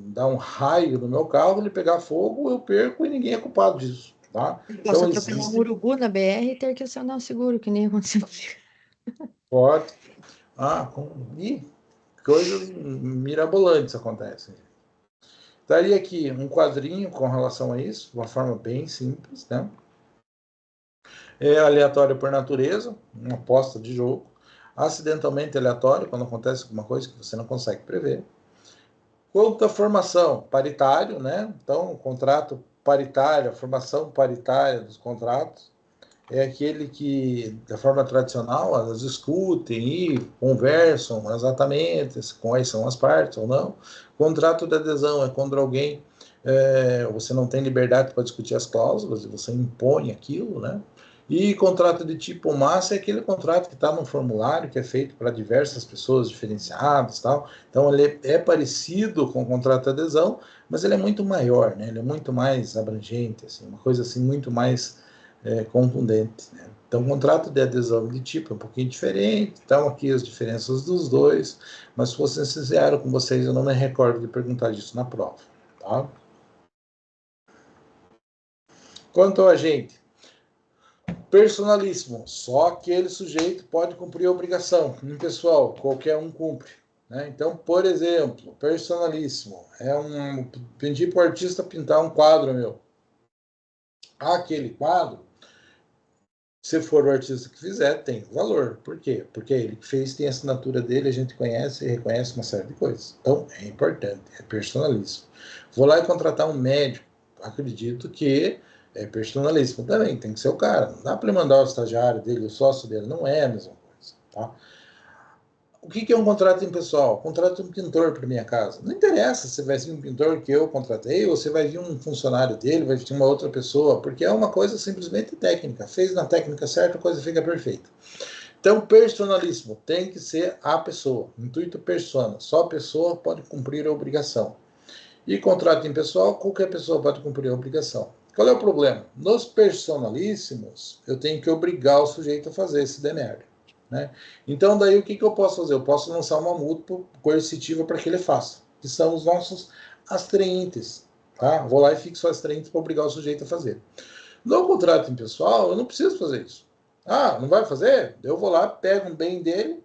S2: dar um raio no meu carro, ele pegar fogo, eu perco e ninguém é culpado disso. Tá?
S5: Posso atropelar um urubu na BR e ter que acionar o seguro, que nem aconteceu comigo.
S2: Pode. Coisas mirabolantes acontecem. Daria aqui um quadrinho com relação a isso, de uma forma bem simples, né? É aleatório por natureza, uma aposta de jogo. Acidentalmente aleatório, quando acontece alguma coisa que você não consegue prever. Quanto à formação, paritário, né? Então, o contrato paritário, a formação paritária dos contratos, é aquele que, da forma tradicional, elas discutem e conversam exatamente quais são as partes ou não. Contrato de adesão é quando alguém, você não tem liberdade para discutir as cláusulas, e você impõe aquilo, né? E contrato de tipo massa é aquele contrato que está no formulário, que é feito para diversas pessoas diferenciadas, tal. Então, ele é parecido com o contrato de adesão, mas ele é muito maior, né? Ele é muito mais abrangente, assim, uma coisa assim muito mais contundente, né? Então, o contrato de adesão de tipo é um pouquinho diferente, estão aqui as diferenças dos dois, mas se fosse sincero com vocês, eu não me recordo de perguntar disso na prova, tá? Quanto ao agente, personalíssimo, só aquele sujeito pode cumprir a obrigação, pessoal, qualquer um cumpre, né? Então, por exemplo, personalíssimo, pedir para o artista pintar um quadro meu. Aquele quadro, se for o artista que fizer, tem valor. Por quê? Porque é ele que fez, tem a assinatura dele, a gente conhece e reconhece uma série de coisas. Então, é importante, é personalíssimo. Vou lá e contratar um médico, acredito que é personalíssimo também, tem que ser o cara. Não dá para ele mandar o estagiário dele, o sócio dele, não é a mesma coisa. Tá? O que é um contrato impessoal? Contrato de um pintor para minha casa. Não interessa se vai vir um pintor que eu contratei ou se vai vir um funcionário dele, vai vir uma outra pessoa, porque é uma coisa simplesmente técnica. Fez na técnica certa, a coisa fica perfeita. Então, personalíssimo tem que ser a pessoa. Intuito persona. Só a pessoa pode cumprir a obrigação. E contrato impessoal, qualquer pessoa pode cumprir a obrigação. Qual é o problema? Nos personalíssimos, eu tenho que obrigar o sujeito a fazer esse demerda. Né? Então, daí o que eu posso fazer? Eu posso lançar uma multa coercitiva para que ele faça, que são os nossos astraentes. Tá? Vou lá e fixo astraentes para obrigar o sujeito a fazer. No contrato impessoal, eu não preciso fazer isso. Ah, não vai fazer? Eu vou lá, pego um bem dele,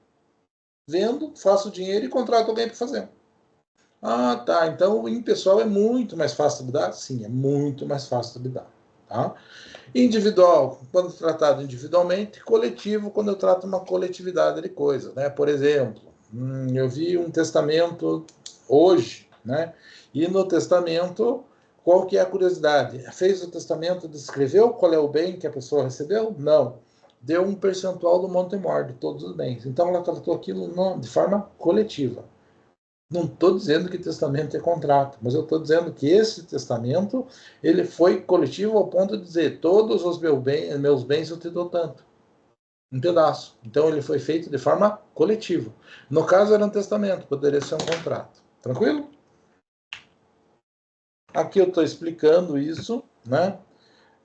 S2: vendo, faço dinheiro e contrato alguém para fazer. Ah, tá. Então, o impessoal é muito mais fácil de lidar? Sim, é muito mais fácil de lidar. Tá? Individual, quando tratado individualmente. Coletivo, quando eu trato uma coletividade de coisas. Né? Por exemplo, eu vi um testamento hoje, né? E no testamento, qual que é a curiosidade? Fez o testamento, descreveu qual é o bem que a pessoa recebeu? Não. Deu um percentual do monte-mor de todos os bens. Então, ela tratou aquilo de forma coletiva. Não estou dizendo que testamento é contrato, mas eu estou dizendo que esse testamento ele foi coletivo ao ponto de dizer todos os meus bens eu te dou tanto. Um pedaço. Então ele foi feito de forma coletiva. No caso era um testamento, poderia ser um contrato. Tranquilo? Aqui eu estou explicando isso, né?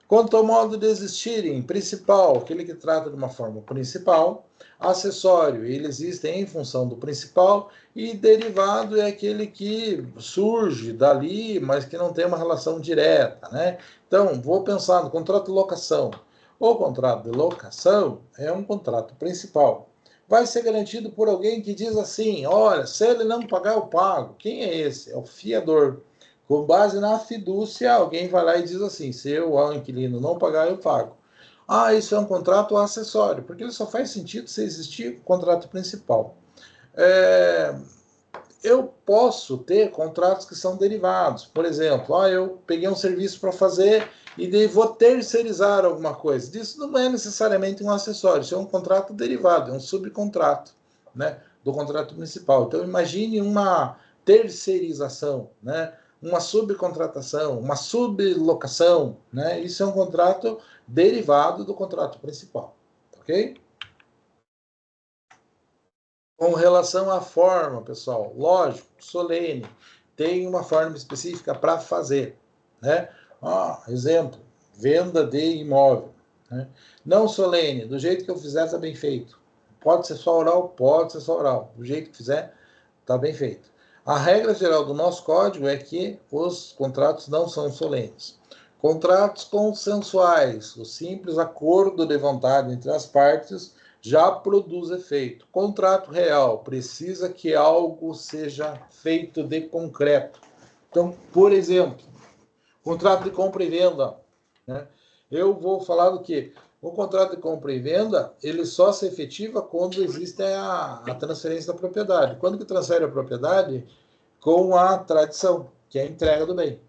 S2: Quanto ao modo de existirem, principal, aquele que trata de uma forma principal, acessório, ele existe em função do principal, e derivado é aquele que surge dali, mas que não tem uma relação direta, né? Então, vou pensar no contrato de locação. O contrato de locação é um contrato principal. Vai ser garantido por alguém que diz assim, olha, se ele não pagar, eu pago. Quem é esse? É o fiador. Com base na fidúcia, alguém vai lá e diz assim, se o inquilino não pagar, eu pago. Ah, isso é um contrato acessório, porque ele só faz sentido se existir contrato principal. Eu posso ter contratos que são derivados. Por exemplo, eu peguei um serviço para fazer e daí vou terceirizar alguma coisa. Isso não é necessariamente um acessório, isso é um contrato derivado, é um subcontrato, né, do contrato principal. Então, imagine uma terceirização, né? Uma subcontratação, uma sublocação, né? Isso é um contrato derivado do contrato principal, ok? Com relação à forma, pessoal, lógico, solene, tem uma forma específica para fazer, né? Exemplo, venda de imóvel, né? Não solene, do jeito que eu fizer está bem feito. Pode ser só oral? Pode ser só oral. Do jeito que fizer, está bem feito. A regra geral do nosso código é que os contratos não são solenes. Contratos consensuais, o simples acordo de vontade entre as partes já produz efeito. Contrato real, precisa que algo seja feito de concreto. Então, por exemplo, contrato de compra e venda, né? Eu vou falar do que? O contrato de compra e venda, ele só se efetiva quando existe a transferência da propriedade. Quando que transfere a propriedade? Com a tradição, que é a entrega do bem.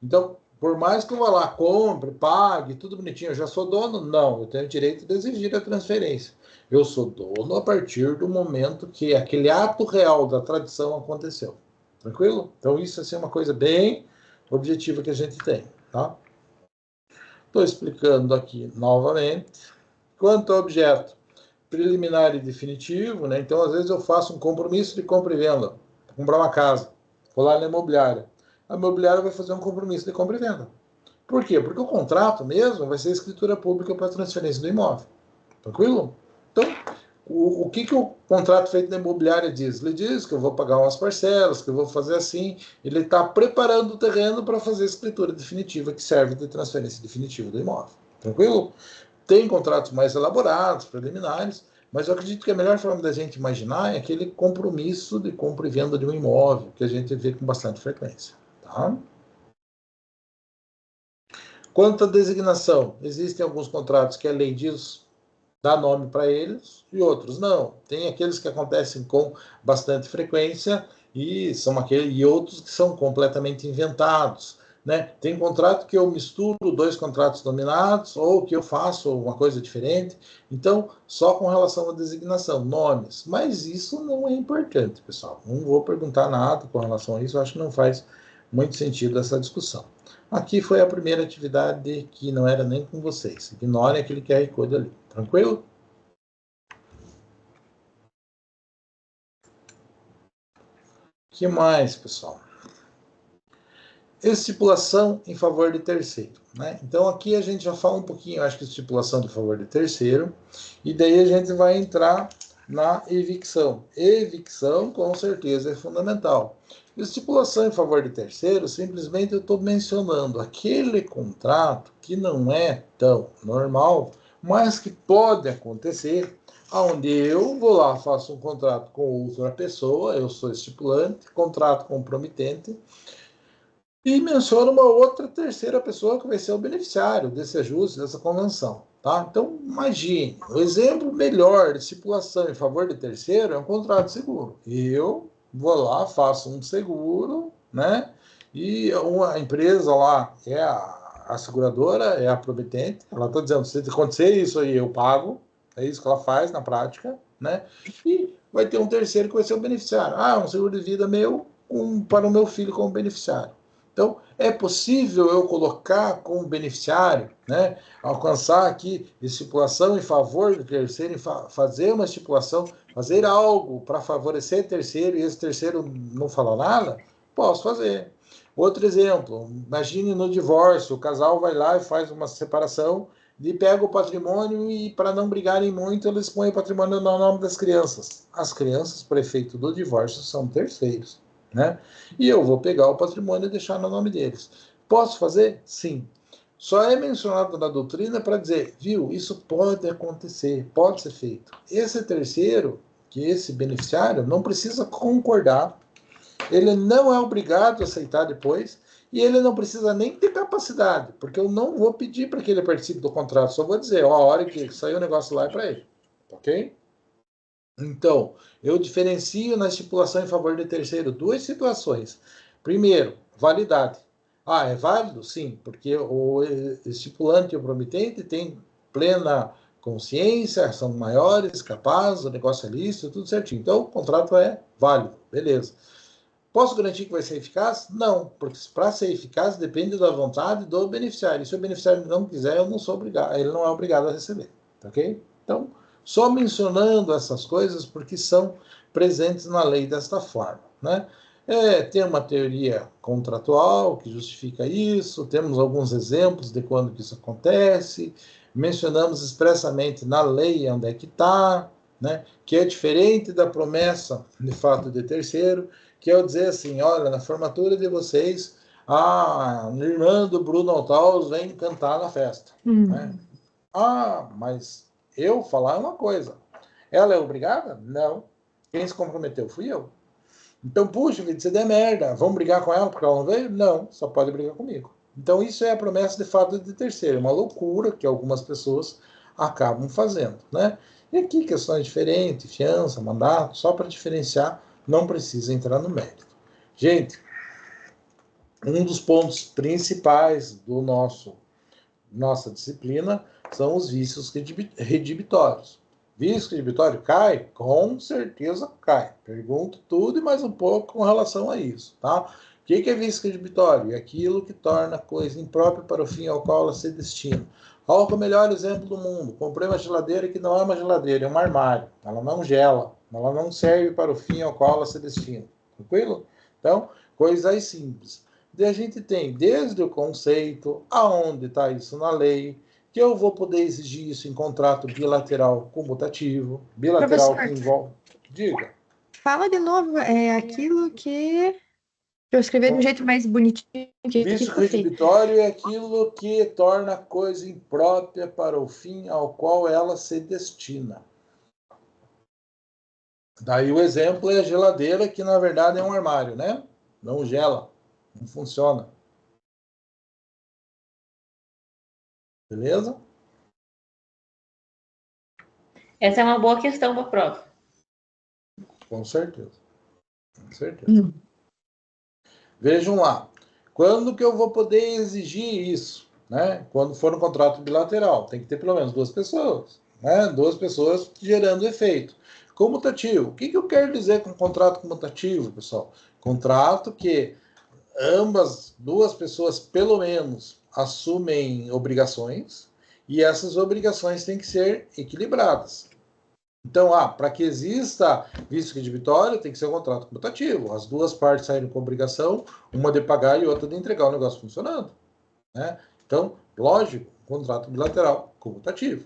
S2: Então, por mais que eu vá lá, compre, pague, tudo bonitinho, eu já sou dono? Não, eu tenho o direito de exigir a transferência. Eu sou dono a partir do momento que aquele ato real da tradição aconteceu. Tranquilo? Então, isso assim, é uma coisa bem objetiva que a gente tem, tá? Estou explicando aqui novamente. Quanto ao objeto preliminar e definitivo, né? Então, às vezes eu faço um compromisso de compra e venda, para comprar uma casa, vou lá na imobiliária. A imobiliária vai fazer um compromisso de compra e venda. Por quê? Porque o contrato mesmo vai ser escritura pública para transferência do imóvel. Tranquilo? Então, o que o contrato feito na imobiliária diz? Ele diz que eu vou pagar umas parcelas, que eu vou fazer assim. Ele está preparando o terreno para fazer a escritura definitiva que serve de transferência definitiva do imóvel. Tranquilo? Tem contratos mais elaborados, preliminares, mas eu acredito que a melhor forma da gente imaginar é aquele compromisso de compra e venda de um imóvel, que a gente vê com bastante frequência. Tá? Quanto à designação, existem alguns contratos que a lei diz, dá nome para eles, e outros não. Tem aqueles que acontecem com bastante frequência e são aqueles, e outros que são completamente inventados. né? Tem contrato que eu misturo 2 contratos nominados ou que eu faço uma coisa diferente. Então, só com relação à designação, nomes. Mas isso não é importante, pessoal. Não vou perguntar nada com relação a isso. Eu acho que não faz muito sentido essa discussão. Aqui foi a primeira atividade que não era nem com vocês. Ignorem aquele QR Code ali. Tranquilo? O que mais, pessoal? Estipulação em favor de terceiro, né? Então, aqui a gente já fala um pouquinho, acho que estipulação em favor de terceiro, e daí a gente vai entrar na evicção. Evicção, com certeza, é fundamental. Estipulação em favor de terceiro, simplesmente eu estou mencionando aquele contrato que não é tão normal, mas que pode acontecer, onde eu vou lá, faço um contrato com outra pessoa, eu sou estipulante, contrato com o promitente, e menciona uma outra terceira pessoa que vai ser o beneficiário desse ajuste, dessa convenção. Tá? Então, imagine, o exemplo melhor de estipulação em favor de terceiro é um contrato de seguro. Eu vou lá, faço um seguro, né? E uma empresa lá é a seguradora, é a promitente, ela está dizendo, se acontecer isso aí, eu pago, é isso que ela faz na prática, né? E vai ter um terceiro que vai ser o beneficiário. Ah, um seguro de vida meu para o meu filho como beneficiário. Então, é possível eu colocar como beneficiário, né, alcançar aqui estipulação em favor do terceiro, fazer uma estipulação, fazer algo para favorecer terceiro e esse terceiro não falar nada? Posso fazer. Outro exemplo, imagine no divórcio, o casal vai lá e faz uma separação e pega o patrimônio e, para não brigarem muito, eles põem o patrimônio no nome das crianças. As crianças, para efeito do divórcio, são terceiros. Né? E eu vou pegar o patrimônio e deixar no nome deles. Posso fazer? Sim. Só é mencionado na doutrina para dizer, viu, isso pode acontecer, pode ser feito. Esse terceiro, que esse beneficiário, não precisa concordar, ele não é obrigado a aceitar depois, e ele não precisa nem ter capacidade, porque eu não vou pedir para que ele participe do contrato, só vou dizer, ó, a hora que sair o negócio lá é para ele. Ok? Então, eu diferencio na estipulação em favor de terceiro 2 situações. Primeiro, validade. Ah, é válido? Sim, porque o estipulante e o promitente têm plena consciência, são maiores, capazes, o negócio é lícito, tudo certinho. Então, o contrato é válido, beleza. Posso garantir que vai ser eficaz? Não, porque para ser eficaz depende da vontade do beneficiário. E se o beneficiário não quiser, eu não sou obrigado, ele não é obrigado a receber, ok? Então, só mencionando essas coisas porque são presentes na lei desta forma, né? Tem uma teoria contratual que justifica isso, temos alguns exemplos de quando que isso acontece, mencionamos expressamente na lei onde é que está, né? Que é diferente da promessa de fato de terceiro, que é eu dizer assim, olha, na formatura de vocês, a irmã do Bruno Altaus vem cantar na festa, né? Ah, mas eu falar uma coisa. Ela é obrigada? Não. Quem se comprometeu fui eu. Então, puxa, você der merda. Vamos brigar com ela porque ela não veio? Não, só pode brigar comigo. Então, isso é a promessa de fato de terceiro. Uma loucura que algumas pessoas acabam fazendo, né? E aqui, questões diferentes, fiança, mandato, só para diferenciar, não precisa entrar no mérito. Gente, um dos pontos principais do nossa disciplina são os vícios redibitórios. Vício redibitório cai? Com certeza cai. Pergunto tudo e mais um pouco com relação a isso, tá? O que é vício redibitório? É aquilo que torna a coisa imprópria para o fim ao qual ela se destina. Olha o melhor exemplo do mundo. Comprei uma geladeira que não é uma geladeira, é um armário. Ela não gela, ela não serve para o fim ao qual ela se destina. Tranquilo? Então, coisas simples. E a gente tem desde o conceito, aonde está isso na lei, que eu vou poder exigir isso em contrato bilateral comutativo, bilateral que envolve... Diga.
S5: Fala de novo, é aquilo que eu escrevi de um jeito mais bonitinho.
S2: Vício redibitório é aquilo que torna a coisa imprópria para o fim ao qual ela se destina. Daí o exemplo é a geladeira, que na verdade é um armário, né? Não gela, não funciona. Beleza?
S7: Essa é uma boa questão para a prova.
S2: Com certeza. Com certeza. Vejam lá. Quando que eu vou poder exigir isso? Né? Quando for um contrato bilateral, tem que ter pelo menos 2 pessoas, né? 2 pessoas gerando efeito. Comutativo. O que eu quero dizer com contrato comutativo, pessoal? Contrato que ambas 2 pessoas, pelo menos, assumem obrigações e essas obrigações têm que ser equilibradas. Então, para que exista vício redibitório, tem que ser um contrato comutativo. As 2 partes saírem com obrigação, uma de pagar e outra de entregar o negócio funcionando. Né? Então, lógico, contrato bilateral comutativo.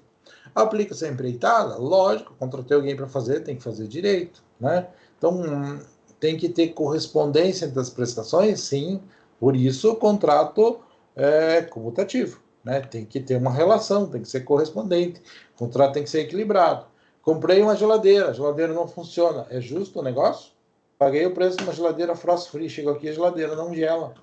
S2: Aplica-se a empreitada? Lógico, contratei alguém para fazer, tem que fazer direito. Né? Então, tem que ter correspondência entre as prestações? Sim. Por isso, o contrato é comutativo. Né? Tem que ter uma relação, tem que ser correspondente. O contrato tem que ser equilibrado. Comprei uma geladeira, a geladeira não funciona. É justo o negócio? Paguei o preço de uma geladeira frost free, chegou aqui a geladeira não gela.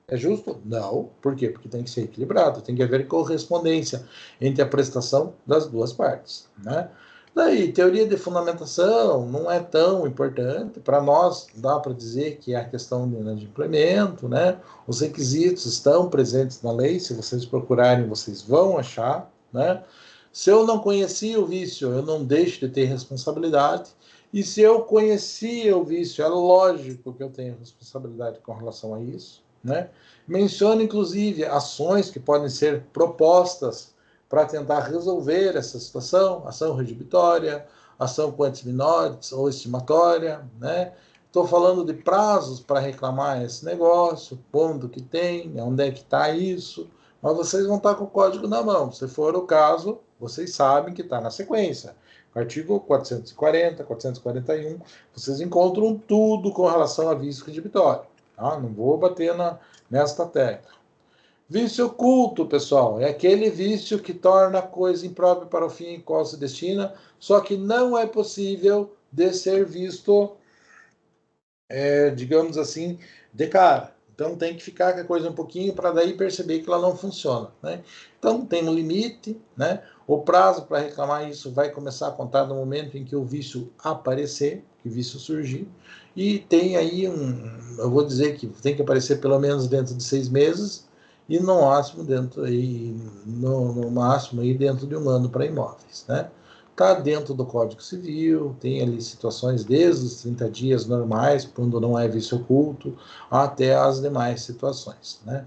S2: É justo? Não. Por quê? Porque tem que ser equilibrado, tem que haver correspondência entre a prestação das 2 partes. Né? Daí, teoria de fundamentação não é tão importante. Para nós, dá para dizer que é a questão de implemento, né? Os requisitos estão presentes na lei, se vocês procurarem, vocês vão achar, né? Se eu não conhecia o vício, eu não deixo de ter responsabilidade. E se eu conhecia o vício, é lógico que eu tenho responsabilidade com relação a isso. Né? Menciona, inclusive, ações que podem ser propostas para tentar resolver essa situação, ação redibitória, ação quantis minoritas ou estimatória. Né? Estou falando de prazos para reclamar esse negócio, quando que tem, onde é que está isso. Mas vocês vão estar com o código na mão. Se for o caso, vocês sabem que está na sequência. Artigo 440, 441, vocês encontram tudo com relação a vício redibitório. Tá? Não vou bater nesta tecla. Vício oculto, pessoal, é aquele vício que torna a coisa imprópria para o fim em qual se destina, só que não é possível de ser visto, digamos assim, de cara. Então tem que ficar com a coisa um pouquinho para daí perceber que ela não funciona. Né? Então tem um limite, né? O prazo para reclamar isso vai começar a contar no momento em que o vício aparecer, que o vício surgir, e tem aí eu vou dizer que tem que aparecer pelo menos dentro de 6 meses e no máximo dentro de 1 ano para imóveis. Né? Está dentro do Código Civil, tem ali situações desde os 30 dias normais, quando não é vício oculto, até as demais situações. Né?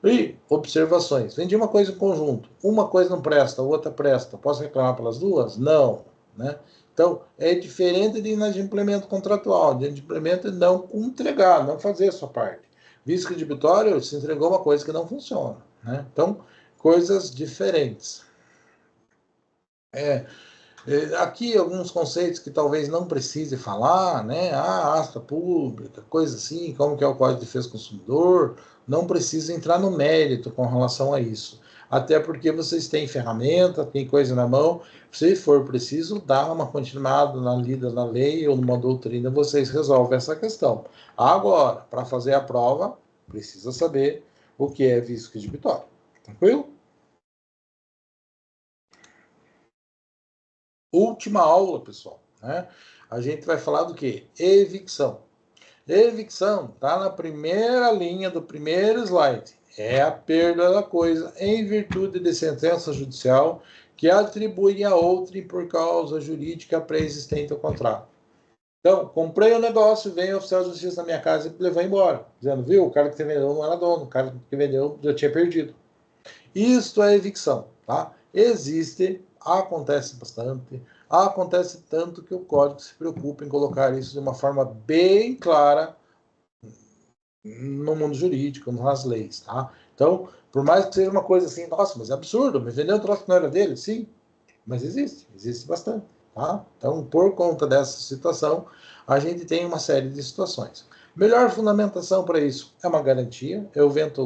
S2: E observações. Vendi uma coisa em conjunto. Uma coisa não presta, a outra presta. Posso reclamar pelas 2? Não. Né? Então, é diferente de inadimplemento contratual. De inadimplemento é não entregar, não fazer a sua parte. Vício redibitório, se entregou uma coisa que não funciona. Né? Então, coisas diferentes. Aqui alguns conceitos que talvez não precise falar, né? Asta pública, coisa assim, como que é o Código de Defesa do Consumidor, não precisa entrar no mérito com relação a isso. Até porque vocês têm ferramenta, tem coisa na mão, se for preciso, dar uma continuada na lida na lei ou numa doutrina, vocês resolvem essa questão. Agora, para fazer a prova, precisa saber o que é vício redibitório. Tranquilo? Última aula, pessoal. Né? A gente vai falar do quê? Evicção. Evicção está na primeira linha do primeiro slide. É a perda da coisa em virtude de sentença judicial que atribui a outrem por causa jurídica pré-existente ao contrato. Então, comprei o negócio, vem o oficial de justiça na minha casa e levou embora. Dizendo, viu, o cara que te vendeu não era dono, o cara que vendeu já tinha perdido. Isto é evicção. Tá? Acontece bastante, acontece tanto que o código se preocupa em colocar isso de uma forma bem clara no mundo jurídico, nas leis, tá? Então, por mais que seja uma coisa assim, nossa, mas é absurdo, me vendeu um troço que não era dele, sim, mas existe bastante, tá? Então, por conta dessa situação, a gente tem uma série de situações. Melhor fundamentação para isso é uma garantia. Eu vendo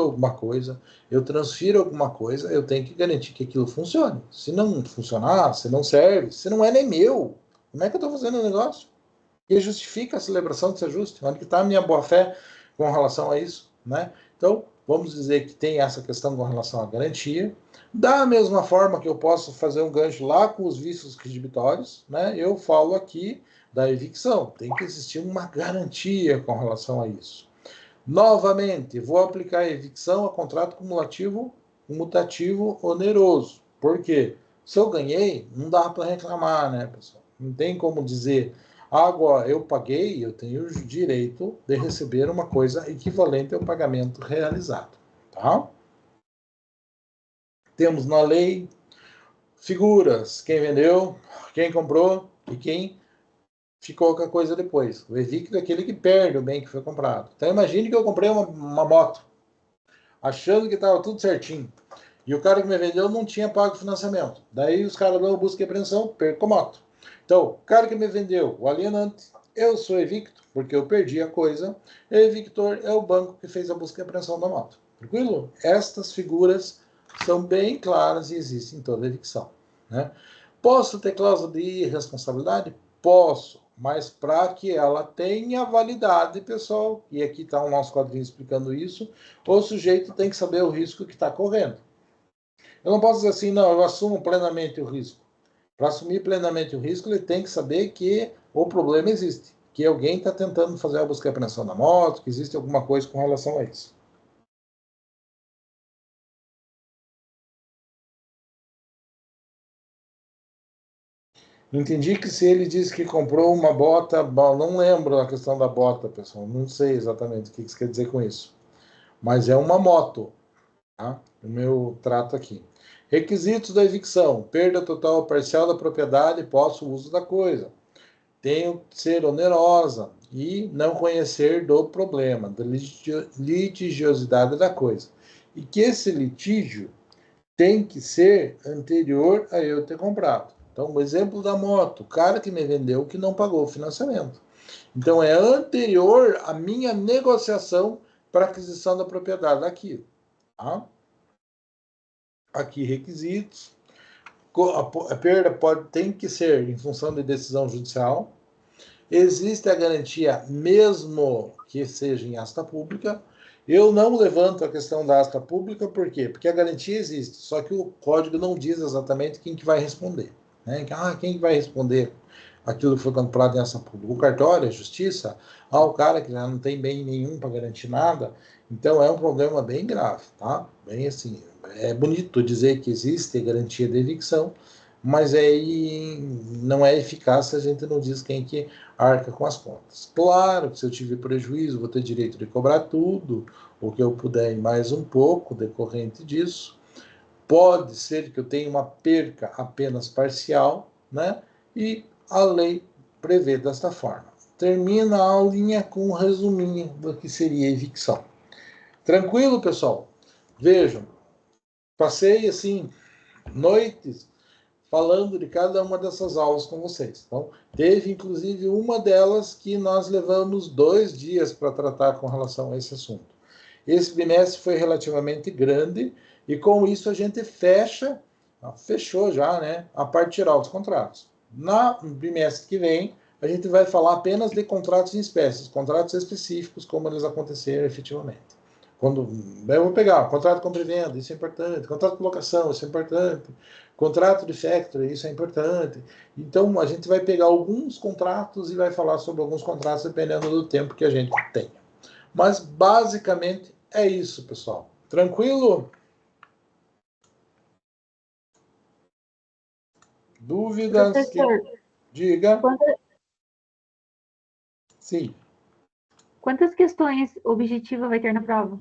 S2: alguma coisa, eu transfiro alguma coisa, eu tenho que garantir que aquilo funcione. Se não funcionar, se não serve, se não é nem meu, como é que eu estou fazendo o negócio? E justifica a celebração desse ajuste? Onde que está a minha boa-fé com relação a isso? Né? Então, vamos dizer que tem essa questão com relação à garantia. Da mesma forma que eu posso fazer um gancho lá com os vícios redibitórios, né? Eu falo aqui da evicção. Tem que existir uma garantia com relação a isso. Novamente, vou aplicar a evicção a contrato cumulativo, mutativo, oneroso. Por quê? Se eu ganhei, não dá para reclamar, né, pessoal? Não tem como dizer, agora eu paguei, eu tenho o direito de receber uma coisa equivalente ao pagamento realizado, tá? Temos na lei figuras, quem vendeu, quem comprou e quem ficou com a coisa depois. O evicto é aquele que perde o bem que foi comprado. Então imagine que eu comprei uma moto, achando que estava tudo certinho. E o cara que me vendeu não tinha pago o financiamento. Daí os caras dão busca e apreensão, perco a moto. Então, o cara que me vendeu, o alienante, eu sou evicto, porque eu perdi a coisa. E o evictor é o banco que fez a busca e apreensão da moto. Tranquilo? Estas figuras são bem claras e existem em toda evicção, né? Posso ter cláusula de irresponsabilidade? Posso, mas para que ela tenha validade, pessoal, e aqui está o nosso quadrinho explicando isso, o sujeito tem que saber o risco que está correndo. Eu não posso dizer assim, não, eu assumo plenamente o risco. Para assumir plenamente o risco, ele tem que saber que o problema existe, que alguém está tentando fazer a busca e apreensão da moto, que existe alguma coisa com relação a isso. Entendi que se ele disse que comprou uma bota, bom, não lembro a questão da bota, pessoal, não sei exatamente o que isso quer dizer com isso. Mas é uma moto, tá? O meu trato aqui. Requisitos da evicção: perda total ou parcial da propriedade pós o uso da coisa. Tem que ser onerosa e não conhecer do problema, da litigiosidade da coisa. E que esse litígio tem que ser anterior a eu ter comprado. Então, o exemplo da moto, o cara que me vendeu que não pagou o financiamento. Então, é anterior à minha negociação para aquisição da propriedade daquilo. Tá? Aqui, requisitos. A perda tem que ser em função de decisão judicial. Existe a garantia, mesmo que seja em asta pública. Eu não levanto a questão da asta pública, por quê? Porque a garantia existe, só que o código não diz exatamente quem que vai responder. Né? Quem vai responder aquilo que foi comprado em asta pública? O cartório, a justiça? O cara que já não tem bem nenhum para garantir nada. Então é um problema bem grave, tá? Bem assim, é bonito dizer que existe garantia de evicção, mas aí não é eficaz se a gente não diz quem que arca com as contas. Claro que se eu tiver prejuízo, vou ter direito de cobrar tudo, o que eu puder e mais um pouco decorrente disso. Pode ser que eu tenha uma perca apenas parcial, né? E a lei prevê desta forma. Termina a aulinha com um resuminho do que seria evicção. Tranquilo, pessoal? Vejam, passei assim noites falando de cada uma dessas aulas com vocês. Então, teve inclusive uma delas que nós levamos 2 dias para tratar com relação a esse assunto. Esse bimestre foi relativamente grande e com isso a gente fechou já, né, a parte geral dos contratos. No bimestre que vem, a gente vai falar apenas de contratos em espécies, contratos específicos, como eles aconteceram efetivamente. Quando eu vou pegar contrato de compra e venda, isso é importante, contrato de locação, isso é importante, contrato de factory, isso é importante. Então, a gente vai pegar alguns contratos e vai falar sobre alguns contratos dependendo do tempo que a gente tem. Mas, basicamente, é isso, pessoal. Tranquilo? Dúvidas?
S10: Professor,
S2: Diga. Sim.
S10: quantas questões objetivas vai ter na prova?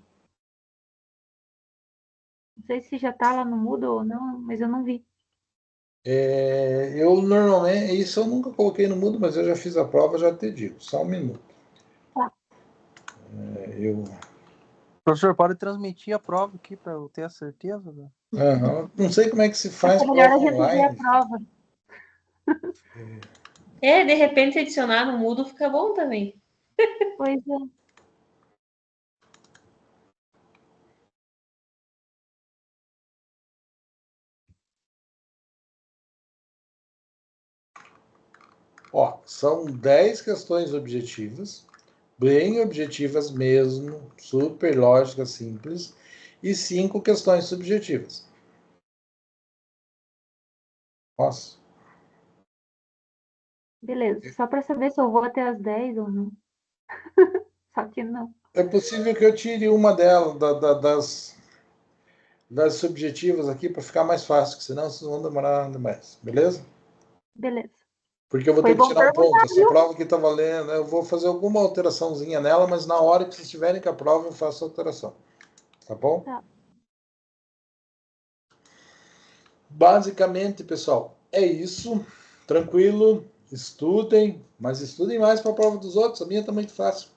S10: Não sei se já está lá no Moodle ou não, mas eu não vi.
S2: Eu normalmente, isso eu nunca coloquei no Moodle, mas eu já fiz a prova, já te digo. Só um minuto.
S10: Tá.
S6: Professor, pode transmitir a prova aqui para eu ter a certeza? Né?
S2: Não sei como é que se faz
S10: É melhor a gente ver
S2: online.
S10: a prova.
S7: De repente, se adicionar no Moodle fica bom também.
S10: Pois é.
S2: São 10 questões objetivas, bem objetivas mesmo, super lógicas, simples, e 5 questões subjetivas. Posso?
S10: Beleza. Só para saber se eu vou até as 10 ou não. Só que não.
S2: É possível que eu tire uma delas, das subjetivas aqui, para ficar mais fácil, que senão vocês vão demorar demais, beleza?
S10: Beleza.
S2: Porque eu vou
S10: Foi
S2: ter que
S10: bom
S2: tirar um ponto.
S10: perguntar,
S2: Essa
S10: viu?
S2: prova aqui tá valendo, eu vou fazer alguma alteraçãozinha nela, mas na hora que vocês estiverem com a prova, eu faço a alteração. Tá bom?
S10: Tá.
S2: Basicamente, pessoal, é isso. Tranquilo. Estudem, mas estudem mais para a prova dos outros. A minha tá muito fácil.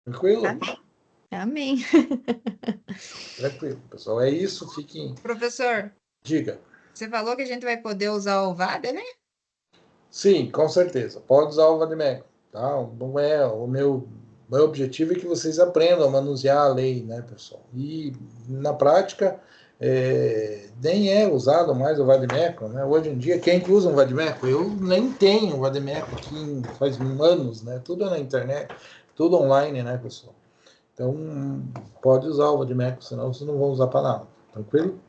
S2: Tranquilo?
S5: Amém.
S2: Tranquilo, pessoal. É isso. Fiquem.
S4: Professor,
S2: Diga.
S4: você falou que a gente vai poder usar o VAD, né?
S2: Sim, com certeza. Pode usar o Vadimeco, tá? Não é o meu objetivo é que vocês aprendam a manusear a lei, né, pessoal? E na prática nem é usado mais o Vadimeco, né? Hoje em dia quem que usa um Vadimeco? Eu nem tenho um Vadimeco aqui faz anos, né? Tudo é na internet, tudo online, né, pessoal? Então pode usar o Vadimeco, senão vocês não vão usar para nada, tranquilo?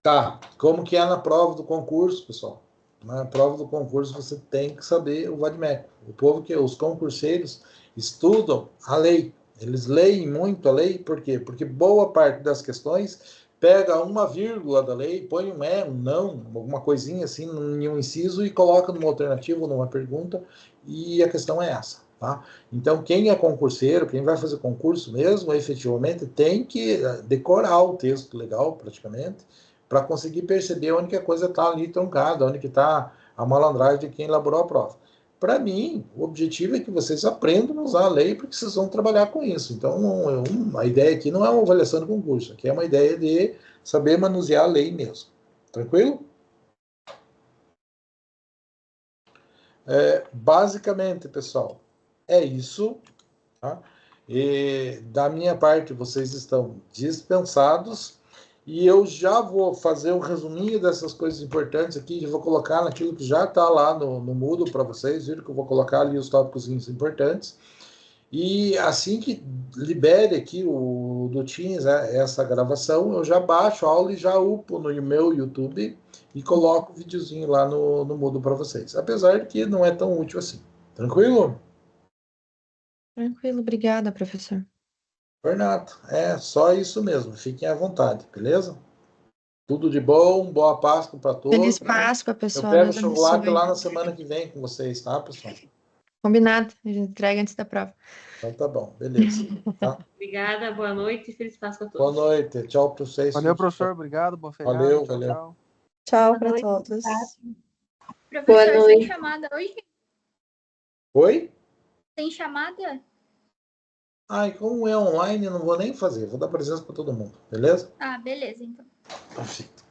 S2: Tá, como que é na prova do concurso, pessoal? Na prova do concurso você tem que saber o Vadimeco. O povo que os concurseiros estudam a lei. Eles leem muito a lei, por quê? Porque boa parte das questões pega uma vírgula da lei, põe um um não, alguma coisinha assim em um inciso e coloca numa alternativa ou numa pergunta, e a questão é essa, tá? Então, quem é concurseiro, quem vai fazer concurso mesmo, efetivamente tem que decorar o texto legal, praticamente, para conseguir perceber onde que a coisa está ali truncada, onde que está a malandragem de quem elaborou a prova. Para mim, o objetivo é que vocês aprendam a usar a lei, porque vocês vão trabalhar com isso. Então, a ideia aqui não é uma avaliação de concurso, aqui é uma ideia de saber manusear a lei mesmo. Tranquilo? Basicamente, pessoal, é isso. Tá? E, da minha parte, vocês estão dispensados. E eu já vou fazer um resuminho dessas coisas importantes aqui, já vou colocar naquilo que já está lá no Moodle para vocês, viram que eu vou colocar ali os tópicos importantes. E assim que libere aqui do Teams essa gravação, eu já baixo a aula e já upo no meu YouTube e coloco o videozinho lá no Moodle para vocês. Apesar de que não é tão útil assim. Tranquilo?
S5: Tranquilo, obrigada, professor.
S2: Renato, é só isso mesmo. Fiquem à vontade, beleza? Tudo de bom, boa Páscoa para todos.
S5: Feliz Páscoa,
S2: Eu
S5: pessoal.
S2: pego o
S5: Deus
S2: chocolate
S5: abençoe.
S2: lá na semana que vem com vocês, tá, pessoal?
S5: Combinado. A gente entrega antes da prova.
S2: Então tá bom, beleza. Tá?
S7: Obrigada, boa noite e feliz Páscoa a
S2: Boa
S7: todos.
S2: noite, tchau para vocês.
S6: Valeu, professor. Obrigado. Bom feriado.
S2: Valeu,
S6: Tchau,
S2: valeu.
S6: tchau.
S5: Tchau
S10: Boa
S5: para
S10: noite,
S5: todos.
S1: Professor,
S8: Boa
S1: sem
S8: noite.
S1: chamada hoje?
S2: Oi?
S1: Sem chamada?
S2: Ai, como é online, eu não vou nem fazer. Vou dar presença para todo mundo, beleza?
S1: Ah, beleza, então.
S2: Perfeito.